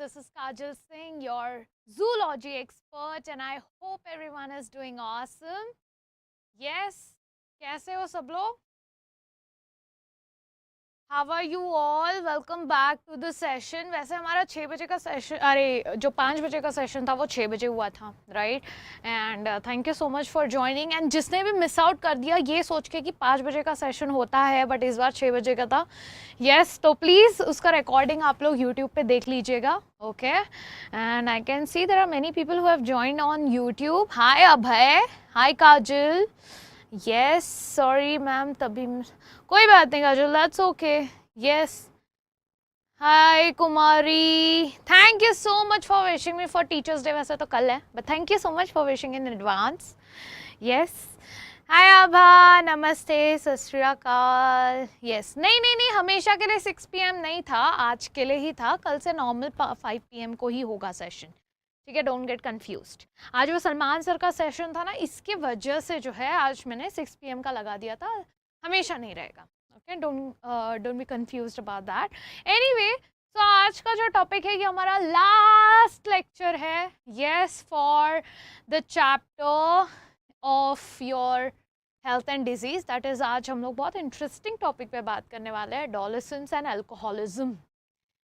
This is Kajal Singh, your zoology expert, and I hope everyone is doing awesome. Yes, कैसे हो सब लोग? How are you all? Welcome back to the session. वैसे हमारा 6 बजे का सेशन, अरे जो 5 बजे का सेशन था वो 6 बजे हुआ था, right? And thank you so much for joining. And जिसने भी मिस आउट कर दिया ये सोच के कि 5 बजे का सेशन होता है बट इस बार 6 बजे का था, यस, तो प्लीज़ उसका रिकॉर्डिंग आप लोग यूट्यूब पे देख लीजिएगा, okay? And I can see there are many people who have joined on YouTube. Hi Abhay, hi Kajal. Yes, sorry ma'am, तभी कोई बात नहीं Kajal, that's okay. Yes, hi Kumari, thank you so much for wishing me for teachers day. वैसे तो कल है but thank you so much for wishing in advance. Yes, hi Abha, नमस्ते, सत श्री अकाल. यस, नहीं, हमेशा के लिए 6 PM नहीं था, आज के लिए ही था. कल से नॉर्मल 5 PM को ही होगा सेशन, ठीक है? Don't get confused. आज वो सलमान सर का सेशन था ना, इसके वजह से जो है आज मैंने 6 PM का लगा दिया था. हमेशा नहीं रहेगा, okay? Don't be confused about that. Anyway, तो आज का जो टॉपिक है ये हमारा लास्ट लेक्चर है, yes, for the chapter of your health and disease. That is आज हम लोग बहुत इंटरेस्टिंग टॉपिक पे बात करने वाले हैं, adolescence and alcoholism.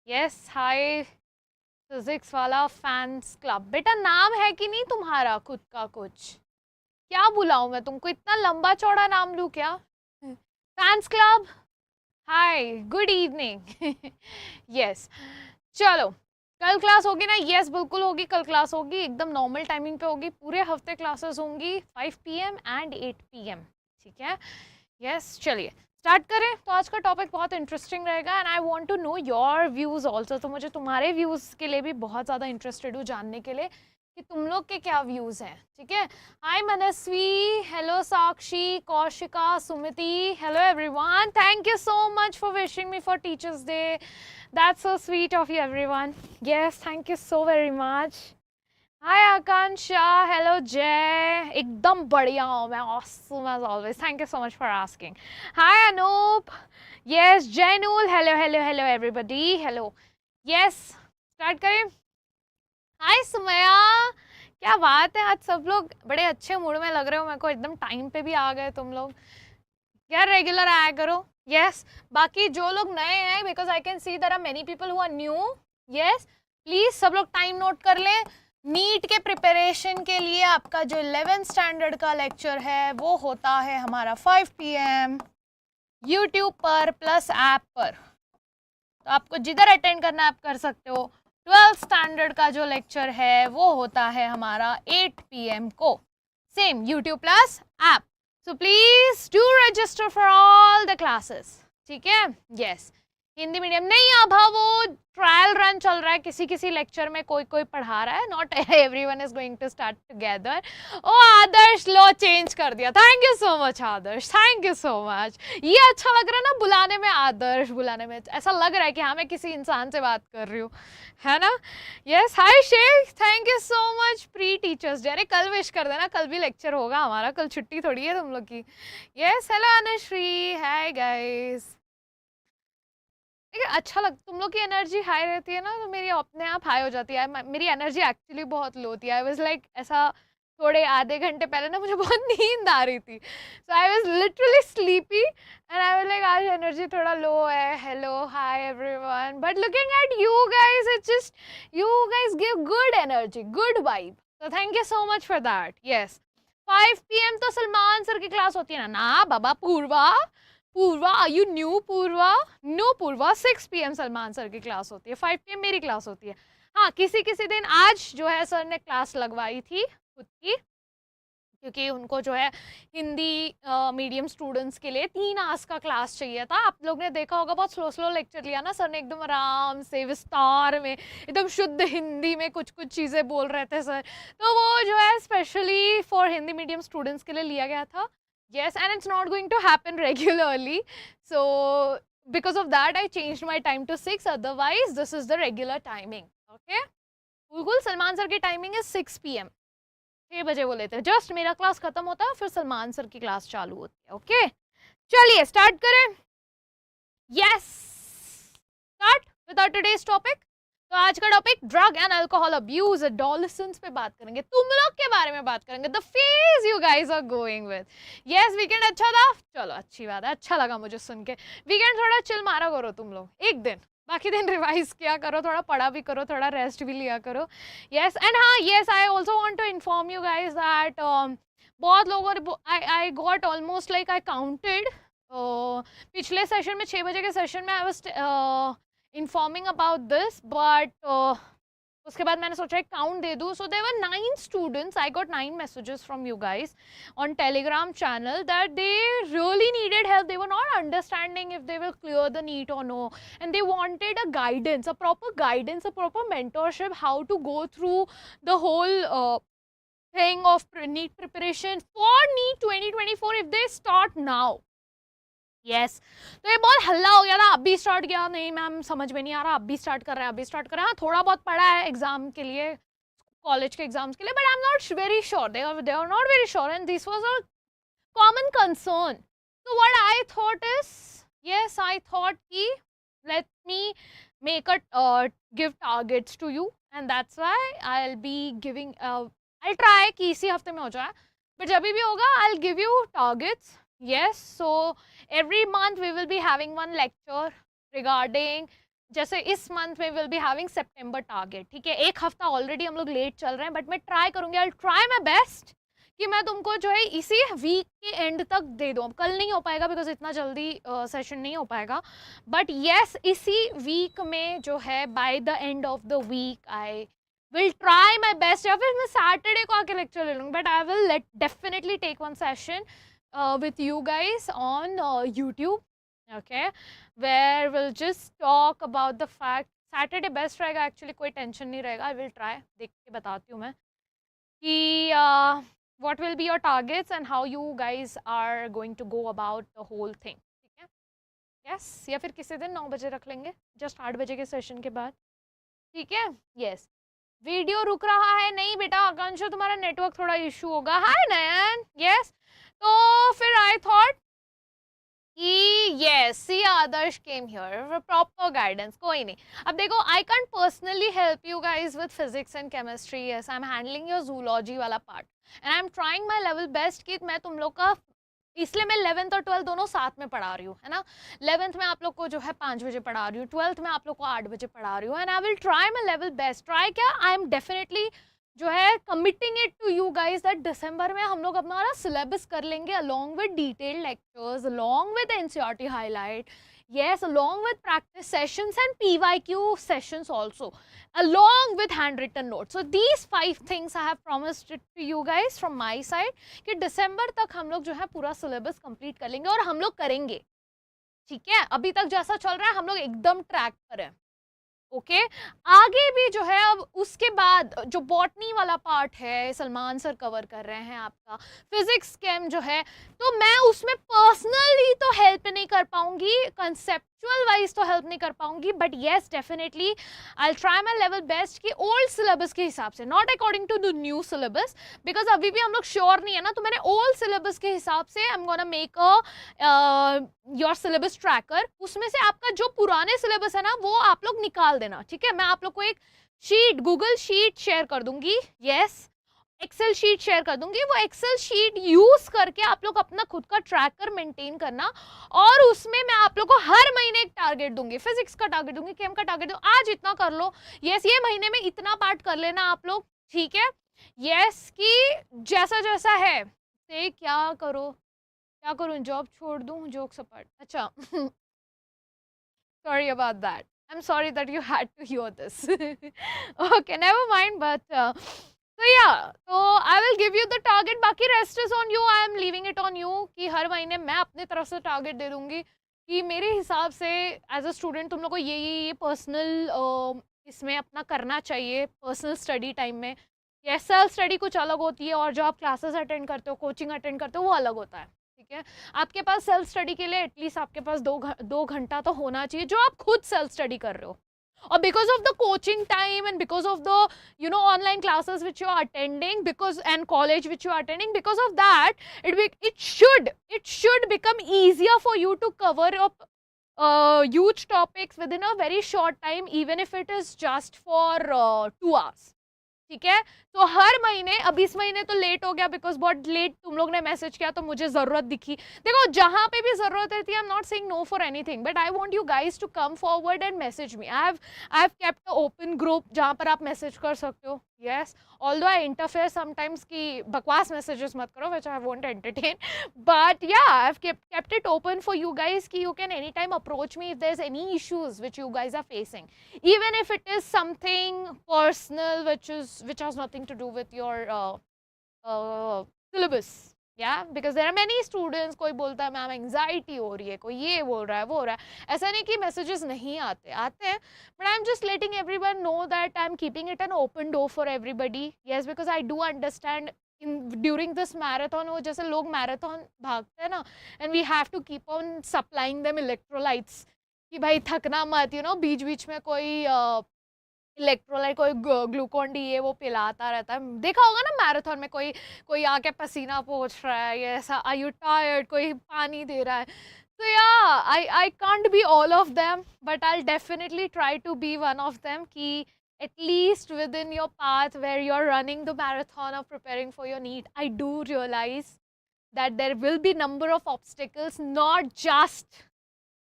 Yes, hi physics वाला फैंस क्लब. बेटा नाम है कि नहीं तुम्हारा खुद का? कुछ क्या बुलाऊं मैं तुमको? इतना लंबा चौड़ा नाम लूँ क्या? फैंस क्लब, हाय, गुड इवनिंग. यस, चलो, कल क्लास होगी ना? यस, बिल्कुल होगी. कल क्लास होगी, एकदम नॉर्मल टाइमिंग पे होगी. पूरे हफ्ते क्लासेस होंगी 5 PM एंड 8 PM, ठीक है? यस, चलिए स्टार्ट करें. तो आज का टॉपिक बहुत इंटरेस्टिंग रहेगा and I want to know your views also. तो मुझे तुम्हारे व्यूज़ के लिए भी बहुत ज़्यादा इंटरेस्टेड हूँ जानने के लिए कि तुम लोग के क्या व्यूज़ हैं, ठीक है? Hi Manasvi, hello Sakshi, Kaushika, Sumiti, hello everyone. Thank you so much for wishing me for teachers day. That's so sweet of you everyone. Yes, thank you so very much. Hi Akanksha, hello Jay, एकदम बढ़िया हूँ मैं, awesome as always. Thank you so much for asking. Hi Anoop, yes, Jaynul, hello hello hello everybody, hello. Yes, start करें. Hi Somaiya, क्या बात है, आज सब लोग बड़े अच्छे मूड में लग रहे हो मेरे को. एकदम टाइम पे भी आ गए तुम लोग. यार रेगुलर आया करो. यस, बाकी जो लोग नए हैं, because I can see there are many people who are new. Yes, please सब लोग टाइम नोट कर लें. नीट के प्रिपरेशन के लिए आपका जो 11th स्टैंडर्ड का लेक्चर है वो होता है हमारा 5 PM यूट्यूब पर प्लस ऐप पर. तो आपको जिधर अटेंड करना है आप कर सकते हो. 12th स्टैंडर्ड का जो लेक्चर है वो होता है हमारा 8 PM को, same YouTube plus app. So please do register for all the classes, ठीक है? यस, हिंदी मीडियम नहीं, अब वो ट्रायल रन चल रहा है, किसी किसी लेक्चर में कोई कोई पढ़ा रहा है. Not everyone is going to start together. Oh Adarsh, लो चेंज कर दिया. Thank you so much Adarsh, thank you so much. ये अच्छा लग रहा है ना बुलाने में, आदर्श बुलाने में ऐसा लग रहा है कि हाँ मैं किसी इंसान से बात कर रही हूँ, है ना? Yes, hi Sheikh, thank you so much. Pre teachers day, अरे कल विश कर देना, कल भी लेक्चर होगा हमारा, कल छुट्टी थोड़ी है तुम लोग की. Yes, hello Anushree, hi guys. अच्छा लग, तुम लोग की एनर्जी हाई रहती है ना तो मेरी अपने आप हाई हो जाती है. मेरी एनर्जी एक्चुअली बहुत लो थी. आई वाज लाइक ऐसा थोड़े आधे घंटे पहले ना मुझे बहुत नींद आ रही थी, so I was literally sleepy and I was like आज एनर्जी थोड़ा लो है. Hello, hi everyone. But looking at you guys, it's just you guys give good energy, good vibe, so thank you so much for that. Yes, 5 PM तो Salman sir की class होती है ना बाबा. Purva, are you new? Purva, no Purva, 6 PM Salman sir की class होती है, 5 PM मेरी क्लास होती है. हाँ, किसी किसी दिन आज जो है सर ने क्लास लगवाई थी खुद की, क्योंकि उनको जो है हिंदी मीडियम स्टूडेंट्स के लिए 3 आवर्स का क्लास चाहिए था. आप लोग ने देखा होगा बहुत स्लो लेक्चर लिया ना सर ने, एकदम आराम से विस्तार में, एकदम शुद्ध हिंदी में कुछ कुछ चीज़ें बोल रहे थे सर. तो वो जो है specially for Hindi medium students के लिए लिया गया था. Yes, and it's not going to happen regularly. So because of that, I changed my time to 6. Otherwise, this is the regular timing. Okay? बिल्कुल सलमान सर की टाइमिंग है 6 PM. 6 बजे वो लेते हैं. जस्ट मेरा क्लास खत्म होता है फिर सलमान सर की क्लास चालू होती है. ओके, चलिए स्टार्ट करें. Yes, start with our today's topic. तो आज का topic drug and alcohol abuse adolescence पे बात करेंगे, तुम लोग के बारे में बात करेंगे, the phase you guys are going with. Yes, weekend अच्छा था, चलो अच्छी बात है, अच्छा लगा मुझे सुन के। वीकेंड थोड़ा चिल मारा करो तुम लोग एक दिन, बाकी दिन रिवाइज किया करो, थोड़ा पढ़ा भी करो, थोड़ा रेस्ट भी लिया करो। यस एंड हाँ, yes I also want to inform you guys that बहुत लोगों I got almost like I counted पिछले सेशन में 6 बजे के सेशन में I was informing about this, but उसके बाद मैंने सोचा एक काउंट दे दूँ. So there were 9 students. I got 9 messages from you guys on Telegram channel that they really needed help. They were not understanding if they will clear the NEET or no, and they wanted a guidance, a proper guidance, a proper mentorship, how to go through the whole thing of NEET preparation for NEET 2024 if they start now. Yes तो ये बहुत हल्ला हो गया था, अब भी start किया, नहीं मैम समझ में नहीं आ रहा, अब भी स्टार्ट कर रहे हैं, अभी स्टार्ट कर रहे हैं. हाँ, थोड़ा बहुत पढ़ा है एग्जाम के लिए, कॉलेज के एग्जाम्स के लिए, but I am not very sure, they are not very sure and this was a common concern. So what I thought is, yes, I thought कि let me make a give targets to you, and that's why I'll be giving I'll try कि इसी हफ्ते में हो जाए, but जब भी होगा I'll give you targets. Yes, so every month we will be having one lecture regarding, जैसे इस मंथ में will be having September target. ठीक है, एक हफ्ता ऑलरेडी हम लोग लेट चल रहे हैं, बट मैं ट्राई करूंगी, आई ट्राई माई बेस्ट कि मैं तुमको जो है इसी वीक के एंड तक दे दूँ. कल नहीं हो पाएगा बिकॉज इतना जल्दी सेशन नहीं हो पाएगा, बट येस इसी वीक में जो है by the end of the week I will try my best. या फिर मैं सैटरडे को आके लेक्चर ले लूँगी, but I will definitely take one session with you guys on YouTube, okay, where we'll just talk about the fact Saturday best रहेगा actually, कोई tension नहीं रहेगा. I will try, देख के बताती हूँ मैं कि what will be your targets and how you guys are going to go about the whole thing. ठीक है, yes, या फिर किसी दिन 9 बजे रख लेंगे, जस्ट 8 बजे के सेशन के बाद. ठीक है, yes. वीडियो रुक रहा है, नहीं बेटा आकांक्षा तुम्हारा नेटवर्क थोड़ा इशू होगा. Hi Nayan, yes. तो फिर आई थॉट कि yes see Adarsh came here proper guidance. कोई नहीं, अब देखो I can't personally help you guys with physics and chemistry. Yes, I am handling your zoology वाला part and I am trying my level best कि मैं तुम लोग का, इसलिए मैं 11th और 12th दोनों साथ में पढ़ा रही हूँ, है ना. 11th में आप लोग को जो है 5 बजे पढ़ा रही हूँ, 12th में आप लोग को 8 बजे पढ़ा रही हूँ, and I will try my level best. Try क्या, आई एम डेफिनेटली जो है committing it to you guys that दिसंबर में हम लोग अपना सिलेबस कर लेंगे along with detailed lectures, along with NCERT highlight, yes, along with practice sessions and PYQ sessions also, along with handwritten notes. So these 5 things I have promised it to you guys from my side कि दिसंबर तक हम लोग जो है पूरा syllabus complete कर लेंगे, और हम लोग करेंगे. ठीक है, अभी तक जैसा चल रहा है हम लोग एकदम ट्रैक पर है. ओके, आगे भी जो है अब उसके बाद जो बॉटनी वाला पार्ट है सलमान सर कवर कर रहे हैं आपका. फिजिक्स केम जो है तो मैं उसमें पर्सनली तो हेल्प नहीं कर पाऊंगी, कंसेप्चुअल वाइज तो हेल्प नहीं कर पाऊंगी, but yes definitely I will try my level best कि ओल्ड सिलेबस के हिसाब से, not according to the new syllabus, because अभी भी हम लोग श्योर नहीं है ना. तो मैंने ओल्ड सिलेबस के हिसाब से I am gonna make a your syllabus tracker. उसमें से आपका जो पुराने सिलेबस है ना वो आप लोग निकाल देना. ठीक है, मैं आप लोग को एक शीट, गूगल शीट शेयर कर दूंगी. यस, एक्सेल शीट शेयर कर दूंगी. वो एक्सेल शीट यूज करके आप लोग अपना खुद का ट्रैकर मेंटेन करना, और उसमें मैं आप लोग को हर महीने एक टारगेट दूंगी. फिजिक्स का टारगेट दूंगी, केम का टारगेट दूंगी. आज इतना कर लो, यस, ये महीने में इतना पार्ट कर लेना आप लोग. ठीक है, यस, कि जैसा जैसा है से क्या करो, क्या करूं, जॉब छोड़ दूं, जोक सपाट. अच्छा sorry about that, I'm sorry that you had to hear this. Okay, never mind, but so yeah, so I will give you the target, बाकी rest is on you, I am leaving it on you कि हर महीने मैं अपने तरफ से target दे दूंगी कि मेरे हिसाब से एज अ स्टूडेंट तुम लोग को ये पर्सनल इसमें अपना करना चाहिए पर्सनल स्टडी टाइम में. ये सेल्फ स्टडी कुछ अलग होती है, और जो आप क्लासेस अटेंड करते हो, कोचिंग अटेंड करते हो, वो अलग होता है. ठीक है, आपके पास सेल्फ स्टडी के लिए एटलीस्ट आपके पास 2 घंटा तो होना चाहिए जो आप खुद सेल्फ स्टडी कर रहे हो. और because of the coaching time and because of the online classes which you are attending, because and college which you are attending, because of that it should become easier for you to cover up huge topics within a very short time, even if it is just for 2 hours. ठीक है, तो हर महीने, अब इस महीने तो late हो गया बिकॉज बहुत लेट तुम लोग ने मैसेज किया तो मुझे जरूरत दिखी. देखो जहां पे भी जरूरत रहती है, I am not saying no for anything, but I want you guys to come forward and message me. I have kept a open group जहां पर आप मैसेज कर सकते हो. Yes, although I interfere sometimes कि बकवास मैसेजेस मत करो which I won't entertain, but yeah, I've kept it open for you guys ki you can anytime approach me if there's any issues which you guys are facing, even if it is something personal which has nothing to do with your syllabus. Yeah, because there are many students, कोई बोलता है ma'am anxiety हो रही है, कोई ये बोल रहा है, वो हो रहा है. ऐसा नहीं कि मैसेजेस नहीं आते, आते हैं, but I'm just letting everyone know that I'm keeping it an open door for everybody. Yes, because I do understand during this marathon, वो जैसे लोग मैराथन भागते हैं ना, and we have to keep on supplying them electrolytes कि भाई थकना मत, you know, बीच बीच में कोई इलेक्ट्रोलाइट, कोई ग्लूकोन डी ये वो पिलाता रहता है. देखा होगा ना मैराथन में कोई कोई आके पसीना पोंछ रहा है, ये ऐसा, आर यू टायर्ड, कोई पानी दे रहा है. So yeah, I can't be all of them, but I'll definitely try to be one of them ki at least within your path where you're running the marathon of preparing for your NEET, I do realize that there will be number of obstacles, not just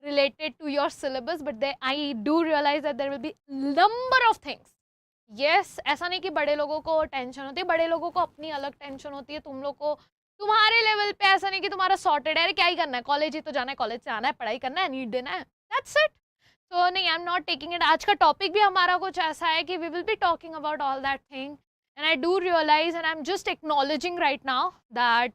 related to your syllabus, but I do realize that there will be number of things. Yes, ऐसा नहीं कि बड़े लोगों को tension होती है, बड़े लोगों को अपनी अलग टेंशन होती है. तुम लोग को तुम्हारे लेवल पे ऐसा नहीं कि तुम्हारा सॉर्टेड है, क्या ही करना है, कॉलेज ही तो जाना है, कॉलेज से आना है, पढ़ाई करना है, नीट देना है, दैट्स इट. तो नहीं, I am not taking it. आज का टॉपिक भी हमारा कुछ ऐसा है कि we will be talking about all that thing, and I do realize and I am just acknowledging right now that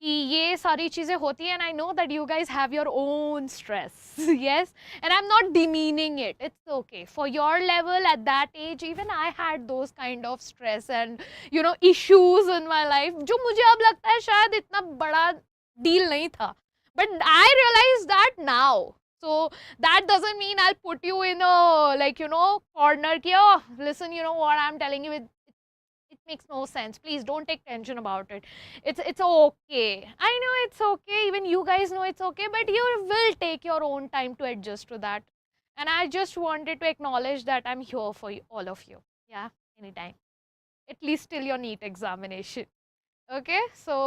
कि ये सारी चीज़ें होती हैं, and I know that you guys have your own stress. Yes, and I am not demeaning it, it's okay for your level at that age. Even I had those kind of stress and you know issues in my life, जो मुझे अब लगता है शायद इतना बड़ा deal नहीं था, but I realize that now. So that doesn't mean I'll put you in a, like, you know, corner ki, oh, listen, you know what I'm telling you, it makes no sense, please don't take tension about it, it's okay. I know it's okay, even you guys know it's okay, but you will take your own time to adjust to that, and I just wanted to acknowledge that I'm here for you, all of you. Yeah, anytime, at least till your NEET examination. Okay, so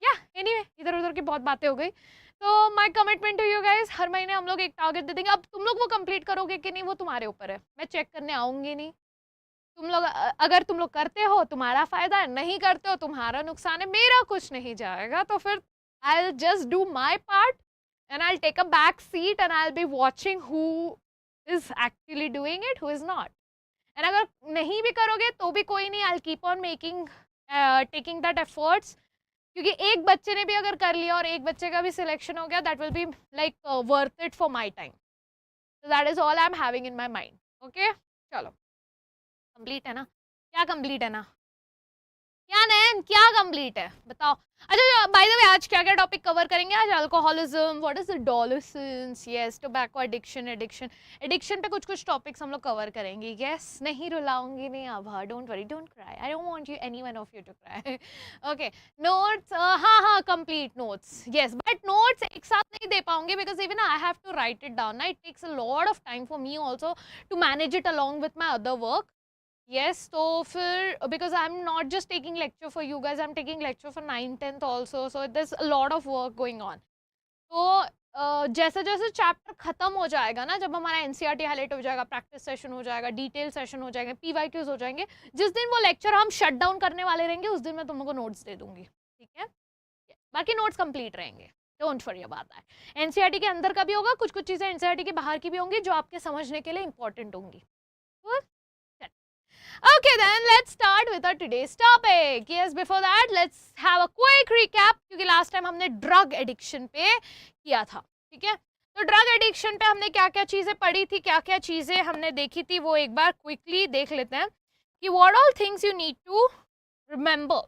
yeah, anyway, इधर उधर की बहुत बातें हो गई. तो my commitment to you guys, हर महीने हम लोग एक टारगेट दे देंगे. अब तुम लोग वो कंप्लीट करोगे कि नहीं वो तुम्हारे ऊपर है, मैं चेक करने आऊंगी नहीं. तुम लोग अगर तुम लोग करते हो तुम्हारा फायदा है, नहीं करते हो तुम्हारा नुकसान है, मेरा कुछ नहीं जाएगा. तो फिर I will just do my part and I will take a back seat and I will be watching who is actually doing it, who is not. And अगर नहीं भी करोगे तो भी कोई नहीं, I will keep on making taking that efforts, क्योंकि एक बच्चे ने भी अगर कर लिया और एक बच्चे का भी सिलेक्शन हो गया, that will be like worth it for my time. So that is all I am having in my mind. Okay, चलो, कंप्लीट है ना? क्या कंप्लीट है ना? क्या नैन, क्या कंप्लीट है बताओ. अच्छा, बाय द वे आज क्या क्या टॉपिक कवर करेंगे आज? Alcoholism, what is adolescence, yes, tobacco addiction, addiction पे कुछ कुछ टॉपिक्स हम लोग कवर करेंगे. यस, नहीं रुलाऊंगी नहीं Abha, don't worry, don't cry, I don't want you any one of you to cry. Okay, notes, हाँ हाँ, complete notes, yes, but notes एक साथ नहीं दे पाऊंगी because even I have to write it down ना. It takes a lot of time for me also to manage it along with my other work. Yes, तो फिर because I'm not just taking lecture for you guys, I'm taking lecture for 9th 10th also, so there's a lot of work going on. तो जैसे जैसे chapter खत्म हो जाएगा ना, जब हमारा एनसीईआरटी हाईलाइट हो जाएगा, प्रैक्टिस सेशन हो जाएगा, डिटेल सेशन हो जाएंगे, पीवाईक्यूज हो जाएंगे, जिस दिन वो लेक्चर हम शट डाउन करने वाले रहेंगे उस दिन मैं तुम लोगों को नोट्स दे दूंगी. ठीक है, बाकी नोट्स कंप्लीट रहेंगे, don't worry about that. NCERT के अंदर का भी होगा, कुछ कुछ चीज़ें एनसीईआरटी के बाहर की भी होंगी जो आपके समझने के लिए इंपॉर्टेंट होंगी. Okay, then let's start with our today's topic. Yes, before that, let's have a quick recap क्योंकि last time हमने drug addiction पे किया था. ठीक है, तो drug addiction पे हमने क्या क्या चीज़ें पढ़ी थी, क्या क्या चीज़ें हमने देखी थी, वो एक बार quickly देख लेते हैं कि what all things you need to remember.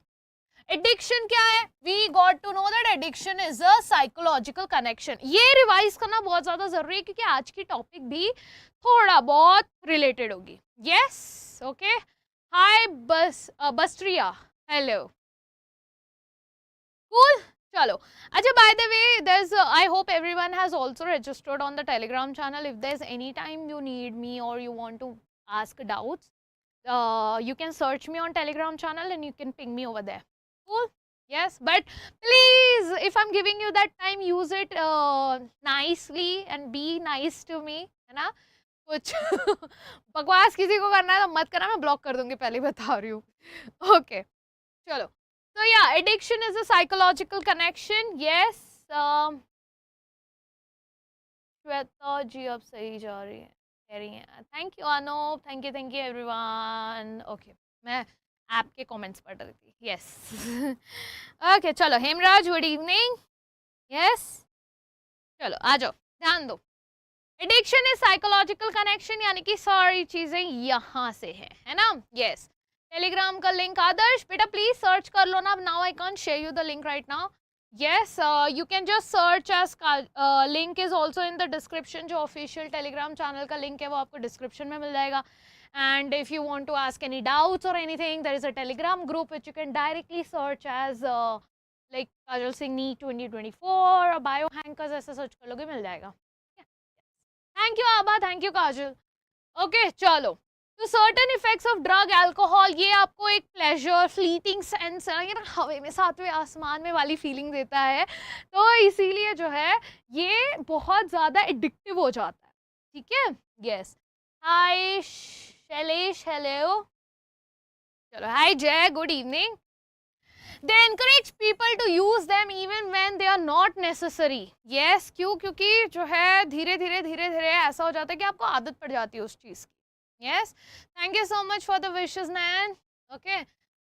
Addiction क्या है? We got to know that addiction is a psychological connection. ये रिवाइज करना बहुत ज्यादा जरूरी है क्योंकि आज की टॉपिक भी थोड़ा बहुत रिलेटेड होगी. यस, ओके, हाय बस्ट्रिया, हेलो, कूल. चलो अच्छा, by the way, there's I hope everyone has also registered on the Telegram channel. If there's any time you need me or you want to ask doubts, you can search me on Telegram channel and you can ping me over there. Cool? Yes, but please, if I'm giving you that time, use it nicely and be nice to me, है ना? कुछ बकवास किसी को करना है तो मत करना, मैं ब्लॉक कर दूंगी, पहले बता रही हूँ. ओके, चलो. So yeah, addiction is a psychological connection. Yes. Shweta जी अब सही जा रही है, कह रही हैं. Thank you Anoop, thank you everyone. Okay, मैं ऐप के कमेंट्स पढ़ रही थी. यस. ओके, चलो हेमराज, गुड इवनिंग. यस, चलो आ जाओ, ध्यान दो. एडिक्शन इज साइकोलॉजिकल कनेक्शन, यानी कि सारी चीजें यहाँ से है ना. यस. टेलीग्राम का लिंक, आदर्श बेटा प्लीज सर्च कर लो ना. Now I can't share you the link right now. Yes, you can just search as, link is also in the description. जो ऑफिशियल टेलीग्राम चैनल का लिंक है वो आपको डिस्क्रिप्शन में मिल जाएगा. And if you want to ask any doubts और anything, there is a Telegram group which you can directly search as like Kajal Singh NEET 2024 bio हैंकर्स, ऐसे सर्च कर लोगे, मिल जाएगा. थैंक यू आबा, थैंक यू काजल. ओके, चलो. तो certain effects of drug, alcohol, ये आपको एक प्लेजर, फ्लीटिंग सेंस, ये ना हवे में, सातवें आसमान में वाली फीलिंग देता है. तो इसीलिए जो है ये बहुत ज़्यादा एडिक्टिव हो जाता है. ठीक है. यस. हाय शैलेश, हेलो. चलो, हाय जय, good evening. They encourage people to use them even when they are not necessary. Yes, क्यों? क्योंकि जो है धीरे धीरे ऐसा हो जाता है कि आपको आदत पड़ जाती है उस चीज़ की. Yes, thank you so much for the wishes, Nan. Okay.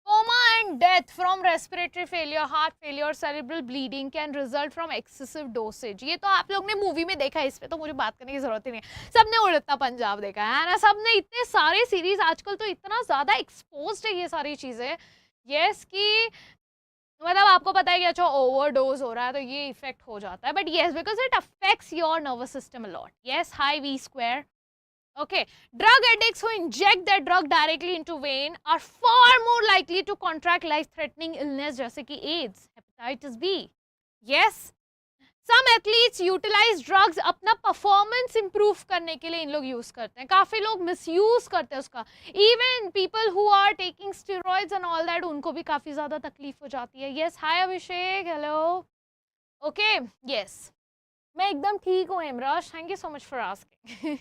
Coma and death from respiratory failure, heart failure, cerebral bleeding can result from excessive dosage. ये तो आप लोग ने मूवी में देखा है, इस पे तो मुझे बात करने की जरूरत ही नहीं है. सबने उड़ता पंजाब देखा है ना. सबने इतने सारे सीरीज, आजकल तो इतना ज़्यादा एक्सपोज्ड है ये सारी चीज़ें. यस, कि मतलब आपको पता है कि अच्छा ओवरडोज हो रहा है तो ये इफेक्ट हो जाता है. But yes, because it affects your nervous system a lot. Yes, hi V square. Okay, drug addicts who inject their drug directly into vein are far more likely to contract life-threatening illness जैसे कि AIDS, hepatitis B. Yes, some athletes utilize drugs अपना performance improve करने के लिए इन लोग use करते हैं. काफ़ी लोग misuse करते हैं उसका. Even people who are taking steroids and all that, उनको भी काफ़ी ज़्यादा तकलीफ हो जाती है. Yes, hi अभिषेक, hello. Okay, yes. मैं एकदम ठीक हूँ Hemraj, thank you so much for asking.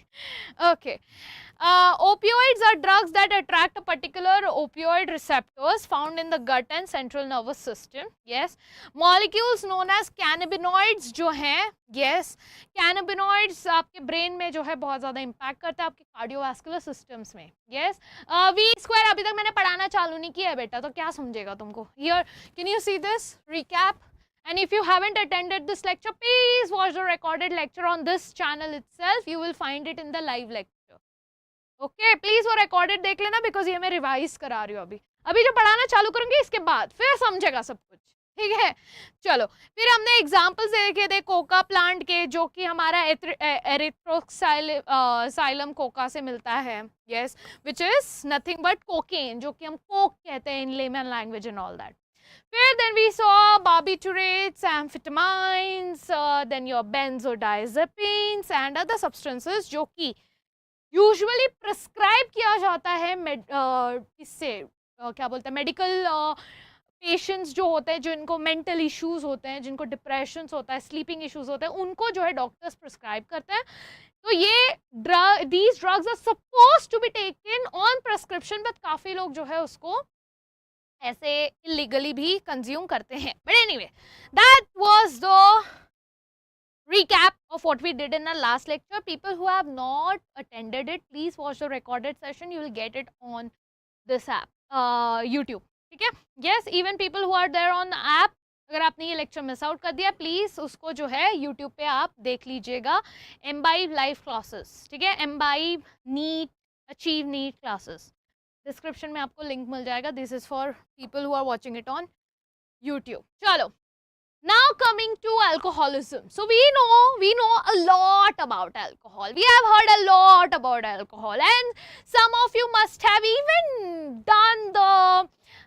Okay, opioids are drugs that attract a particular opioid receptors found in the gut and central nervous system. Yes, molecules known as cannabinoids जो हैं, yes, cannabinoids आपके brain में जो है बहुत ज़्यादा impact करता है आपके कार्डियोवैस्कुलर सिस्टम्स में. yes, वी स्क्वायर अभी तक मैंने पढ़ाना चालू नहीं किया है बेटा, तो क्या समझेगा तुमको. here can you see this recap? And if you haven't attended this lecture, please watch the recorded lecture on this channel itself. You will find it in the live lecture. Okay, please वो recorded देख लेना, because ये मैं revise करा रही हूँ अभी जो पढ़ाना चालू करूँगी इसके बाद, फिर समझेगा सब कुछ. ठीक है. चलो, फिर हमने एग्जाम्पल्स देखे थे कोका प्लांट के, जो कि हमारा एरिथ्रोक्साइलम कोका से मिलता है. yes, which is nothing but cocaine, जो कि हम कोक कहते हैं in layman language and all that. Then we saw barbiturates, amphetamines, then your benzodiazepines and other substances जो कि usually prescribe किया जाता है इससे क्या बोलते हैं, मेडिकल पेशेंट्स जो होते हैं, जिनको मेंटल इश्यूज होते हैं, जिनको डिप्रेशन होता है, स्लीपिंग इश्यूज होते हैं, उनको जो है डॉक्टर्स प्रिस्क्राइब करते हैं. तो ये these drugs are supposed to be taken on prescription, but काफ़ी लोग जो है उसको ऐसे इलीगली भी कंज्यूम करते हैं. But anyway, that was the recap of what we did in our last lecture. People who have not attended it, please watch the recorded session. You will get it on this app, YouTube. ठीक है. yes, even people who are there on the app, अगर आपने ये lecture miss out कर दिया, please उसको जो है यूट्यूब पे आप देख लीजिएगा. एम्बाइब लाइव क्लासेस, ठीक है, Embibe NEET, achieve NEET classes, description में आपको लिंक मिल जाएगा. This is for people who are watching it on YouTube. चलो, now coming to alcoholism. So we know a lot about alcohol. We have heard a lot about alcohol, and some of you must have even done the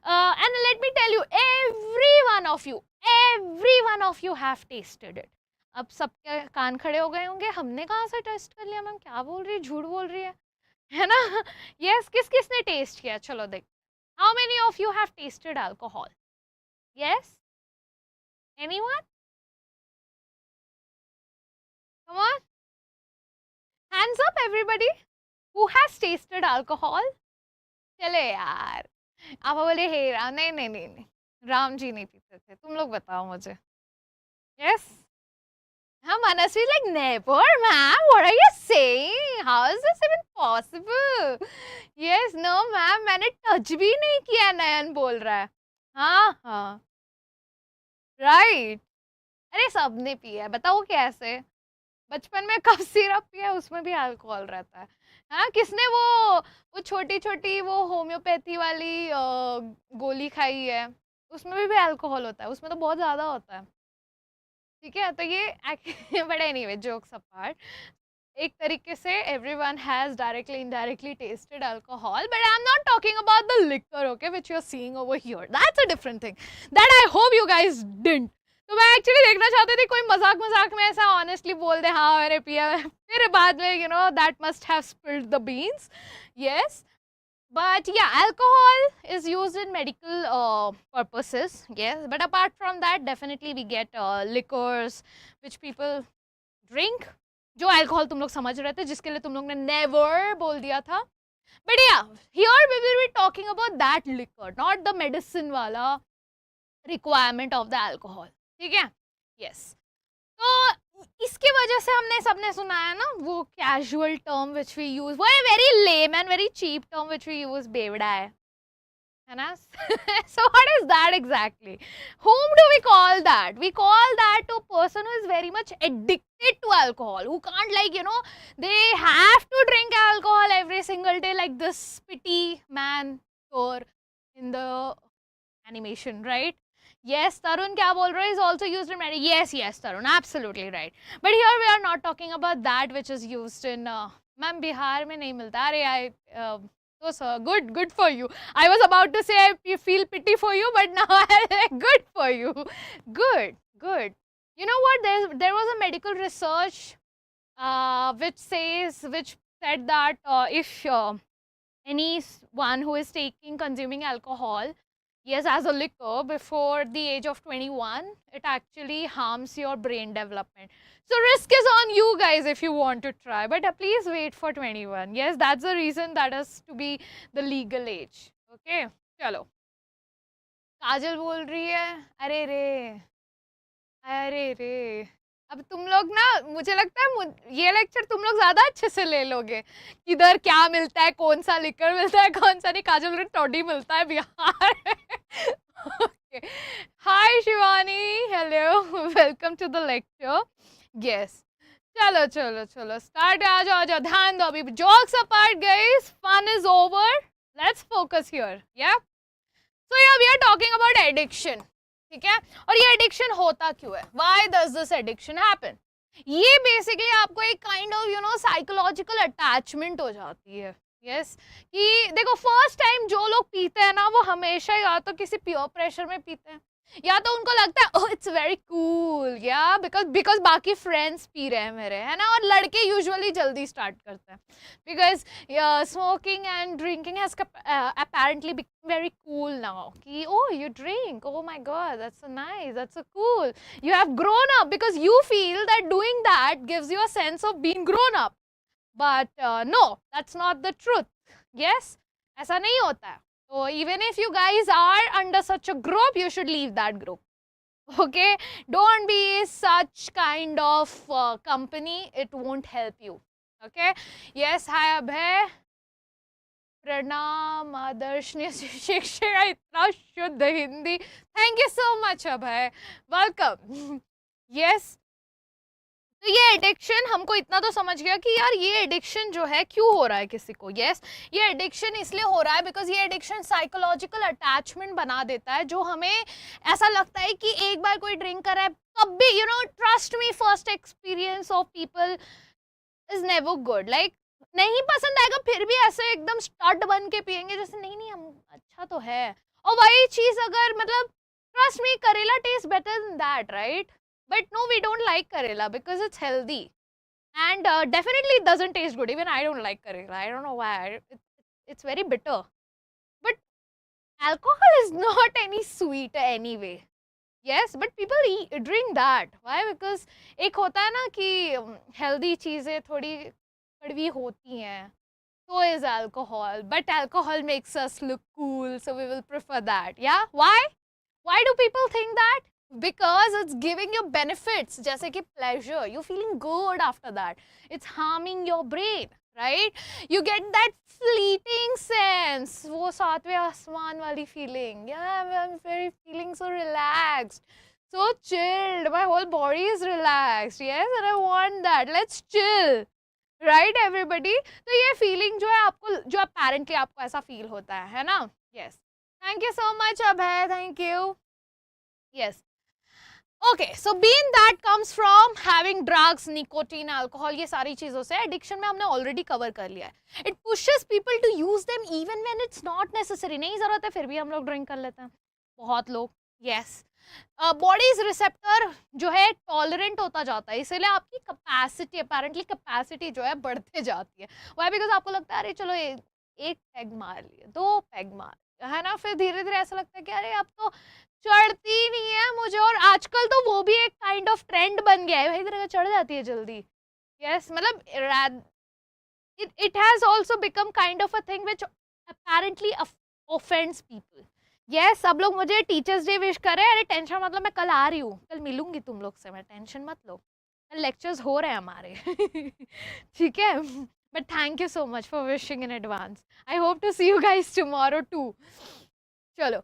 And let me tell you, every one of you have tasted it. अब सबके कान खड़े हो गए होंगे, हमने कहाँ से test कर लिया मैम, क्या बोल रही है, झूठ बोल रही है ना? यस, किस किसने टेस्ट किया, चलो देख. How many of you have tested alcohol? Yes, anyone? Come on, hands up everybody who has tested alcohol. चले यार, आप बोले हे राम, नहीं नहीं नहीं नहीं, राम जी नहीं पीते थे, तुम लोग बताओ मुझे. यस, हाँ, Manasvi is like, never ma'am, what are you saying, how is this even possible? Yes, no ma'am, मैंने टच भी नहीं किया, नयन बोल रहा है. हाँ हाँ, राइट. अरे सबने पिया है, बताओ कैसे. बचपन में कफ सिरप पिया, उसमें भी अल्कोहल रहता है. हाँ, किसने वो छोटी छोटी वो होम्योपैथी वाली गोली खाई है, उसमें भी अल्कोहल होता है, उसमें तो बहुत ज़्यादा होता है. ठीक है, तो ये बट एनीवे, जोक्स अपार्ट, एक तरीके से everyone has directly indirectly tasted alcohol, but I'm not talking about the liquor, okay, which you're seeing over here. That's a different thing that I hope you guys didn't. तो मैं actually देखना चाहती थी कोई मजाक मजाक में ऐसा ऑनेस्टली बोल दे, हाँ मैंने पिया है, फिर बाद में that must have spilled the beans. Yes, but yeah, alcohol is used in medical purposes. Yes, but apart from that, definitely we get liquors which people drink. जो अल्कोहल तुम लोग समझ रहे थे, जिसके लिए तुम लोग ने नेवर बोल दिया था. But yeah, here we will be talking about that liquor, not the medicine वाला रिक्वायरमेंट ऑफ द अल्कोहल. ठीक है, यस. तो इसकी वजह से हमने सबने सुना है ना वो casual term which we use, वो very lame and very cheap term which we use, बेवड़ा है ना. So what is that exactly? Whom do we call that? We call that to a person who is very much addicted to alcohol, who can't they have to drink alcohol every single day like this petty man or in the animation, right? Yes, Tarun kya bol raha is also used in medicine. Yes, Tarun, absolutely right. But here we are not talking about that which is used in ma'am, Bihar mein nahi milta. Are so sir, good for you. I was about to say I feel pity for you, but now good for you. Good. You know what? There was a medical research which said that if anyone who is consuming alcohol, yes, as a liquor before the age of 21, it actually harms your brain development. So risk is on you guys if you want to try, but please wait for 21. Yes, that's the reason that is to be the legal age. Okay, चलो. काजल बोल रही है, अरे रे, अब तुम लोग ना, मुझे लगता है ये लेक्चर तुम लोग ज्यादा अच्छे से ले लोगे. किधर क्या मिलता है, कौन सा लिकर मिलता है, कौन सा नहीं. काजल टॉडी मिलता है Bihar. Okay. Hi Shivani, hello, welcome to the lecture. Yes, चलो start. आ जाओ, ध्यान दो. अभी jokes apart guys, fun is over, let's focus here. Yeah, so yeah, we are talking about addiction. ठीक है, और ये एडिक्शन होता क्यों है, why does this addiction happen. ये बेसिकली आपको एक काइंड ऑफ साइकोलॉजिकल अटैचमेंट हो जाती है. यस, कि देखो फर्स्ट टाइम जो लोग पीते हैं ना, वो हमेशा या तो किसी पीयर प्रेशर में पीते हैं, या तो उनको लगता है ओह इट्स वेरी कूल, या बिकॉज बाकी फ्रेंड्स पी रहे हैं मेरे, है ना. और लड़के यूजुअली जल्दी स्टार्ट करते हैं because smoking and drinking has apparently become very cool now. कि oh you drink, oh my god, that's so nice, that's so cool, you have grown up, because you feel that doing that gives you a sense of being grown up. But no, that's not the truth. Yes, ऐसा नहीं होता है. So even if you guys are under such a group, you should leave that group. Okay, don't be such kind of company, it won't help you. Okay, yes, hi Abhay, प्रणाम आदर्शनीय शिक्षिका, इतना शुद्ध Hindi, thank you so much Abhay, welcome. Yes, तो ये addiction हमको इतना तो समझ गया कि यार ये एडिक्शन जो है क्यों हो रहा है किसी को. यस, ये एडिक्शन इसलिए हो रहा है बिकॉज ये एडिक्शन साइकोलॉजिकल अटैचमेंट बना देता है, जो हमें ऐसा लगता है कि एक बार कोई ड्रिंक कर रहा है, कभी trust me, first experience of people is never good. Like नहीं पसंद आएगा, फिर भी ऐसे एकदम स्टड बन के पियेंगे जैसे नहीं हम अच्छा तो है, और वही चीज अगर मतलब trust me, करेला tastes better than that, right? But no, we don't like karela because it's healthy, and definitely it doesn't taste good. Even I don't like karela. I don't know why. It's very bitter. But alcohol is not any sweeter anyway. Yes, but people drink that. Why? Because एक होता है ना कि healthy चीजें थोड़ी कड़वी होती हैं. So is alcohol, but alcohol makes us look cool, so we will prefer that. Yeah, why? Why do people think that? Because it's giving you benefits, जैसे कि pleasure. You're feeling good after that. It's harming your brain, right? You get that fleeting sense, वो सातवें आसमान वाली feeling. Yeah, I'm very feeling so relaxed, so chilled. My whole body is relaxed. Yes, and I want that. Let's chill. Right everybody. तो ये feeling जो है आपको, जो अपेरेंटली आपको ऐसा फील होता है ना. Yes, thank you so much Abhay, thank you. Yes, okay, so been that comes from having drugs, nicotine, alcohol, ये सारी चीजों से एडिक्शन में हमने ऑलरेडी कवर कर लिया है. It pushes people to use them even when it's not necessary. नहीं जरूरत है फिर भी हम लोग ड्रिंक कर लेते हैं, बहुत लोग. यस, बॉडीज रिसेप्टर जो है टॉलरेंट होता जाता है, इसलिए आपकी कैपेसिटी, अपेरेंटली कैपेसिटी जो है बढ़ते जाती है. वाई? बिकॉज आपको लगता है अरे चलो एक पैग मार लिए, 2 पैग मार, है ना. फिर धीरे धीरे ऐसा लगता है कि अरे अब तो चढ़ती नहीं है मुझे. और आजकल तो वो भी एक काइंड ऑफ ट्रेंड बन गया है भाई, तरह चढ़ जाती है जल्दी. यस, मतलब it has also become kind of a thing which apparently offends people. Yes, सब लोग मुझे टीचर्स डे विश कर रहे हैं. अरे टेंशन मतलब, मैं कल आ रही हूँ, कल मिलूंगी तुम लोग से मैं, टेंशन मत लो. कल लेक्चर्स हो रहे हैं हमारे. ठीक है, but thank you so much for wishing in advance. I hope to see you guys tomorrow too. चलो,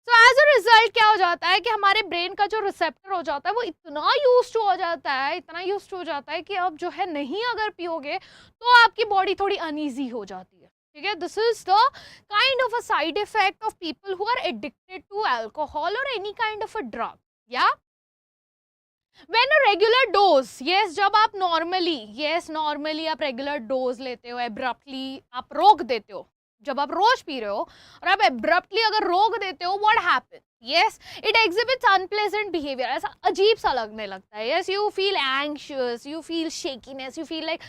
सो एज अ रिजल्ट क्या हो जाता है कि हमारे ब्रेन का जो रिसेप्टर हो जाता है वो इतना यूज टू हो जाता है, इतना यूज टू हो जाता है कि अब जो है नहीं अगर पियोगे तो आपकी बॉडी थोड़ी अनईजी हो जाती है. ठीक है, this is the kind of a side effect of people who are addicted to alcohol और any kind of a drug. या When a regular dose, yes, जब आप नॉर्मली आप रेगुलर डोज लेते हो, एब्रप्टली आप रोक देते हो. जब आप रोज पी रहे हो और आप एब्रप्टली अगर रोक देते हो, what happen? Yes, it exhibits unpleasant behaviour. ऐसा अजीब सा लगने लगता है. Yes, you feel anxious, you feel shakiness, you feel like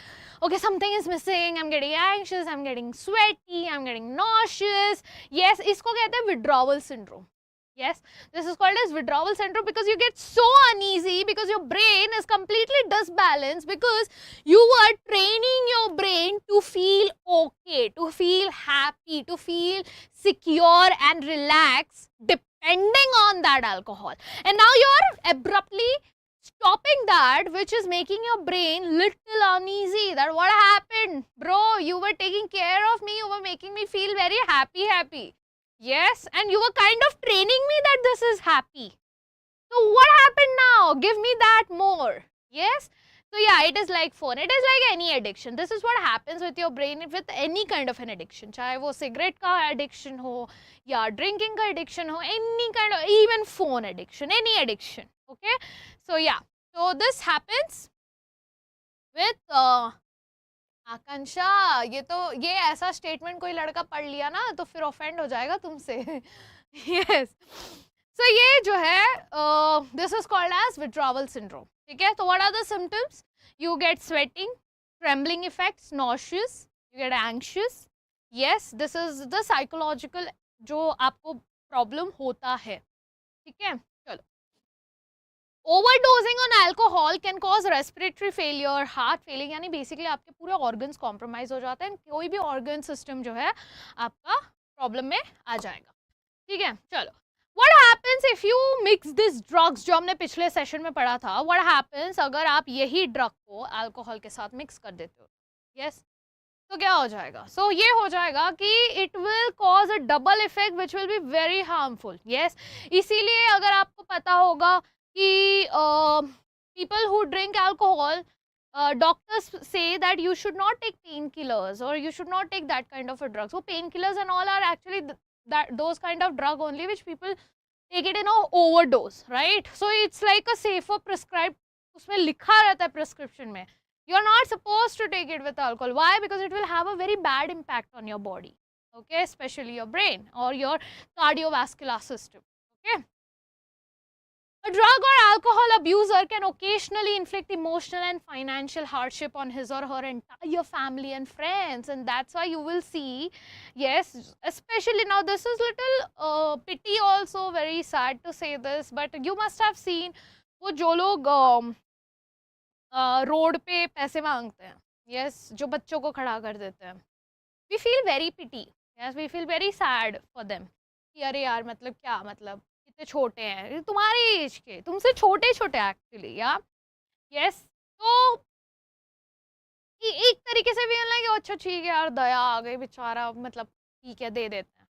okay, something is missing, I'm getting anxious, I'm getting sweaty, I'm getting nauseous. Yes, इसको कहते हैं withdrawal syndrome. Yes, this is called as withdrawal syndrome because you get so uneasy because your brain is completely disbalanced because you are training your brain to feel okay, to feel happy, to feel secure and relaxed depending on that alcohol. And now you're abruptly stopping that, which is making your brain little uneasy. That what happened? Bro, you were taking care of me, you were making me feel very happy. Yes, and you were kind of training me that this is happy. So what happened now? Give me that more. Yes. So yeah, it is like phone. It is like any addiction. This is what happens with your brain with any kind of an addiction. चाहे वो cigarette का addiction हो या drinking का addiction हो, any kind of, even phone addiction, any addiction. Okay. So yeah. So this happens with आकांक्षा. ये ऐसा statement कोई लड़का पढ़ लिया ना तो फिर ऑफेंड हो जाएगा तुमसे. यस, सो ये जो है this is called as withdrawal syndrome. ठीक है, तो what are the symptoms? You get sweating, trembling effects, nauseous, you get anxious. Yes, this is the psychological जो आपको प्रॉब्लम होता है. ठीक है, overdosing on alcohol can cause respiratory failure, heart failing, यानी बेसिकली आपके पूरे ऑर्गन्स कॉम्प्रोमाइज हो जाते हैं. कोई भी ऑर्गन सिस्टम जो है आपका प्रॉब्लम में आ जाएगा. ठीक है, चलो, what happens if you mix this drugs, जो हमने पिछले सेशन में पढ़ा था. व्हाट हैपेंस अगर आप यही ड्रग को अल्कोहल के साथ मिक्स कर देते हो. यस, तो क्या हो जाएगा? सो ये हो जाएगा कि it will cause a double effect which will be very harmful. Yes, इसीलिए अगर आपको पता होगा कि people who drink alcohol, doctors say that you should not take painkillers or you should not take that kind of a drug. So painkillers and all are actually those kind of drug only which people take it in a overdose, right? So it's like a safer prescribed, उसमें लिखा रहता है prescription में, you are not supposed to take it with alcohol. Why? Because it will have a very bad impact on your body. okay, especially your brain or your cardiovascular system. Okay. A drug or alcohol abuser can occasionally inflict emotional and financial hardship on his or her entire family and friends, and that's why you will see, yes, especially now this is little pity also, very sad to say this, but you must have seen वो जो लोग road पे पैसे मांगते हैं, yes, जो बच्चों को खड़ा कर देते हैं, we feel very pity, yes, we feel very sad for them कि अरे यार मतलब क्या मतलब इतने छोटे हैं तुम्हारी एज के, तुमसे छोटे छोटे एक्चुअली, या यस, तो एक तरीके से भी लाइक अच्छा ठीक है यार, दया आ गई बेचारा, मतलब ठीक है दे देते हैं.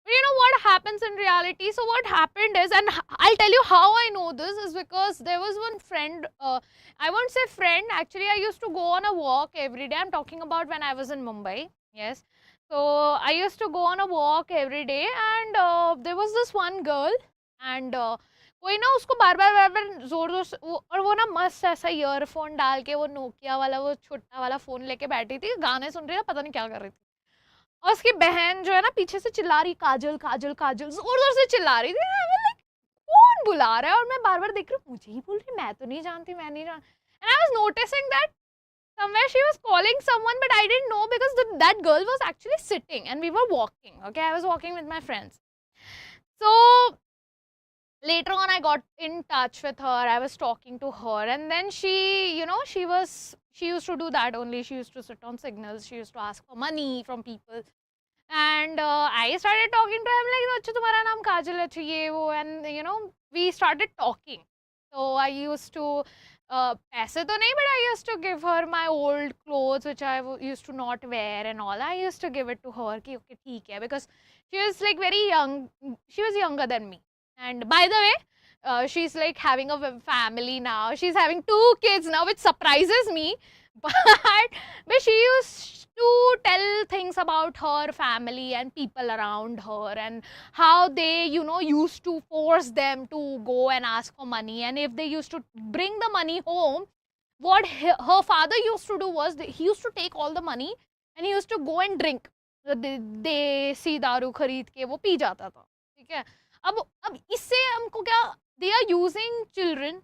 But you know what happens in reality? So what happened is, and I'll tell you how I know this is because there was one friend, I won't say friend, actually I used to go on a walk every day. I'm talking about when I was in Mumbai, yes. So I used to go on a walk every day, and there was this one girl, and कोई ना उसको बार बार जोर जोर से और वो ना मस्त ऐसा ईयरफोन डाल के वो नोकिया वाला वो छोटा वाला फोन लेके बैठी थी, गाने सुन रही है, पता नहीं क्या कर रही थी. और उसकी बहन जो है ना पीछे से चिल्ला रही काजल काजल काजल, जोर जोर से चिल्ला रही थी. लाइक कौन बुला रहा है, और मैं बार बार देख रही हूँ, मुझे ही बोल रही, मैं तो नहीं जानती, मैं नहीं जानती. And I was noticing that somewhere she was calling someone, but I didn't know because that girl was actually sitting and we were walking. Okay, I was walking with my friends. So later on I got in touch with her, I was talking to her, and then she, you know, she used to do that only. She used to sit on signals, she used to ask for money from people, and I started talking to him like, अच्छा तुम्हारा नाम काजल है, अच्छा ये वो, and you know we started talking. So I used to पैसे तो नहीं, but I used to give her my old clothes which I used to not wear and all. I used to give it to her कि okay ठीक है, because she was like very young, she was younger than me. And by the way, she's like having a family now. She's having 2 kids now, which surprises me. But she used to tell things about her family and people around her and how they, you know, used to force them to go and ask for money. And if they used to bring the money home, what her father used to do was he used to take all the money and he used to go and drink. देसी दारू खरीद के वो P जाता था. ठीक है. अब इससे हमको क्या, they are using children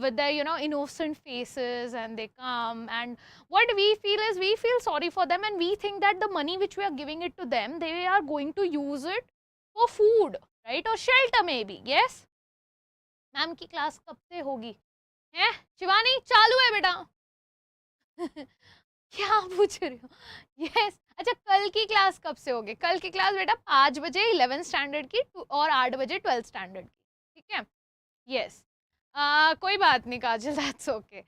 with their, you know, innocent faces, and they come, and what we feel is we feel sorry for them, and we think that the money which we are giving it to them, they are going to use it for food, right, or shelter maybe. Yes, ma'am की class कब से होगी है शिवानी? चालू है बेटा. क्या पूछ रही हो? यस, अच्छा कल की क्लास कब से होगी? कल की क्लास बेटा 5 बजे 11th स्टैंडर्ड की और 8 बजे 12th स्टैंडर्ड की. ठीक है. यस, कोई बात नहीं Kajal, that's okay.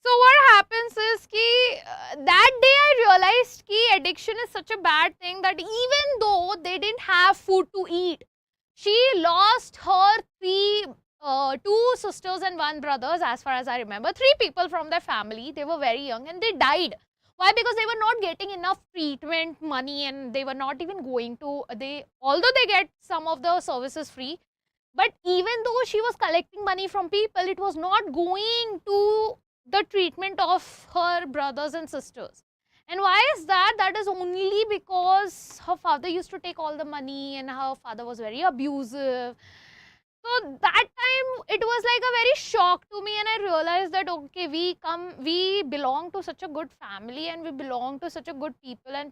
So what happens is कि that day I realized कि addiction is such a bad thing that even though they didn't have food to eat, she lost her 2 sisters and 1 brothers, as far as I remember. 3 people from their family. They were very young and they died. Why? Because they were not getting enough treatment money, and they were not even going to, although they get some of the services free, but even though she was collecting money from people, it was not going to the treatment of her brothers and sisters. And why is that? That is only because her father used to take all the money and her father was very abusive. So that time it was like a very shock to me, and I realized that okay, we belong to such a good family and we belong to such a good people, and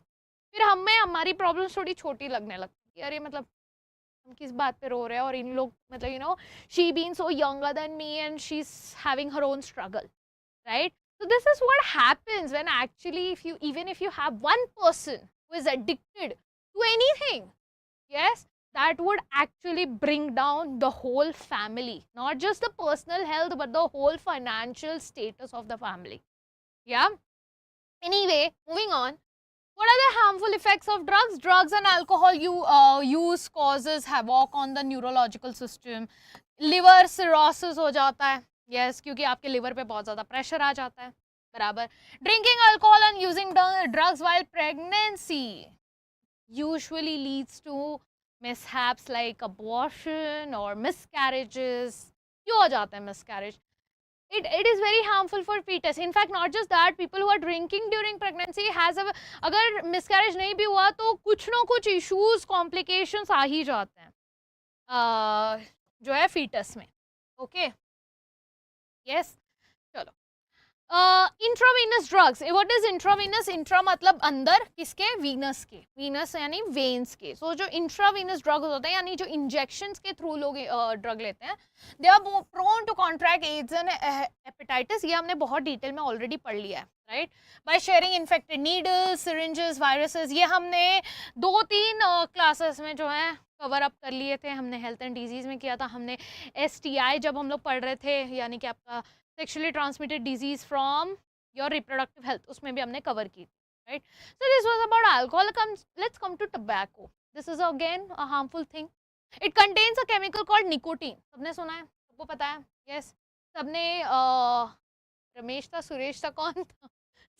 फिर हमें हमारी problems थोड़ी छोटी लगने लगती है. अरे मतलब हम किस बात पे रो रहे हैं, और इन लोग मतलब, you know, she being so younger than me and she's having her own struggle, right? So this is what happens when actually even if you have one person who is addicted to anything, yes, that would actually bring down the whole family, not just the personal health but the whole financial status of the family. Yeah. Anyway, moving on. What are the harmful effects of drugs? Drugs and alcohol use causes havoc on the neurological system. Liver cirrhosis हो जाता है. Yes, क्योंकि आपके liver पे बहुत ज़्यादा pressure आ जाता है. बराबर. Drinking alcohol and using drugs while pregnancy usually leads to mishaps like abortion or miscarriages. क्यों हो जाता है miscarriage? it is very harmful for fetus. In fact, not just that, people who are drinking during pregnancy has a, अगर miscarriage नहीं भी हुआ तो कुछ ना कुछ issues, complications आ ही जाते हैं जो है fetus में. Okay. Yes. चलो. Intravenous drugs. What is intravenous? Intra मतलब अंदर, किसके? वीनस के. वीनस यानी वेन्स के. सो जो इंट्रावीनस ड्रग्स होते हैं यानी जो इंजेक्शंस के थ्रू लोग ड्रग लेते हैं, they are prone to contract AIDS and hepatitis. ये हमने बहुत डिटेल में ऑलरेडी पढ़ लिया है, right? By sharing infected needles, syringes, viruses. ये हमने 2-3 क्लासेस में जो है कवर अप कर लिए थे. हमने हेल्थ एंड डिजीज में किया था, हमने STI जब हम लोग पढ़ रहे थे, यानी कि आपका sexually transmitted disease from your reproductive health, उसमें भी हमने cover की, right? So this was about alcohol. Let's come to tobacco. This is again a harmful thing. It contains a chemical called nicotine. सबने सुना है? सबको पता है? Yes. सबने रमेश था, सुरेश था, कौन था?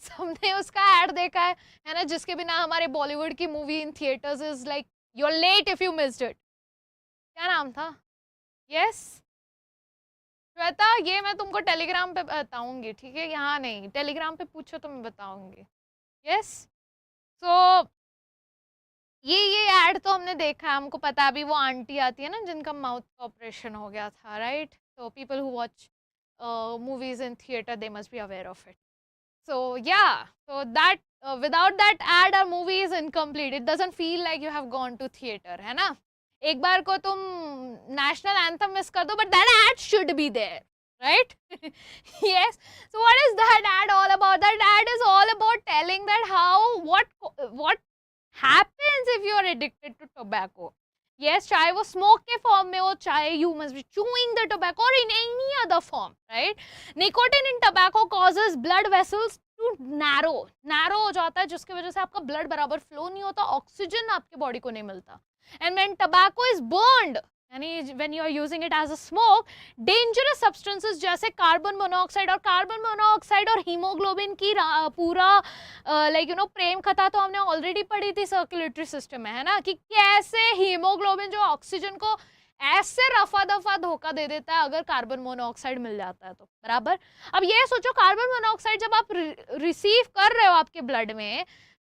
सबने उसका ad देखा है ना? जिसके बिना हमारे बॉलीवुड की movie in theatres is like you're late if you missed it. क्या नाम था? Yes. श्वेता, ये मैं तुमको टेलीग्राम पे बताऊंगी, ठीक है? यहाँ नहीं, टेलीग्राम पे पूछो तो मैं बताऊंगी. यस. सो ये ऐड तो हमने देखा है, हमको पता है. अभी वो आंटी आती है ना जिनका माउथ का ऑपरेशन हो गया था, right? So people who watch movies in theatre, they must be aware of it. So ya, so that without that ad or movie is incomplete. It doesn't feel like you have gone to theater, है ना? एक बार को तुम national anthem miss कर दो, but that ad should be there, right? Yes. So what is that ad all about? That ad is all about telling that what happens if you are addicted to tobacco. Yes, चाहे वो smoke के form में हो, चाहे you must be chewing the tobacco or in any other form, right? Nicotine in tobacco causes blood vessels to narrow हो जाता है, जिसकी वजह से आपका ब्लड बराबर फ्लो नहीं होता, ऑक्सीजन आपके बॉडी को नहीं मिलता. And when tobacco is burned, यानी when you are using it as a smoke, dangerous substances जैसे कार्बन मोनोऑक्साइड, और कार्बन मोनोऑक्साइड और हीमोग्लोबिन की पूरा प्रेम कथा तो हमने ऑलरेडी पढ़ी थी सर्कुलेटरी सिस्टम में, है ना? कि कैसे हीमोग्लोबिन जो ऑक्सीजन को ऐसे रफा दफा धोखा दे देता है अगर कार्बन मोनोऑक्साइड मिल जाता है तो, बराबर. अब ये सोचो, कार्बन मोनोऑक्साइड जब आप रिसीव कर रहे हो आपके ब्लड में,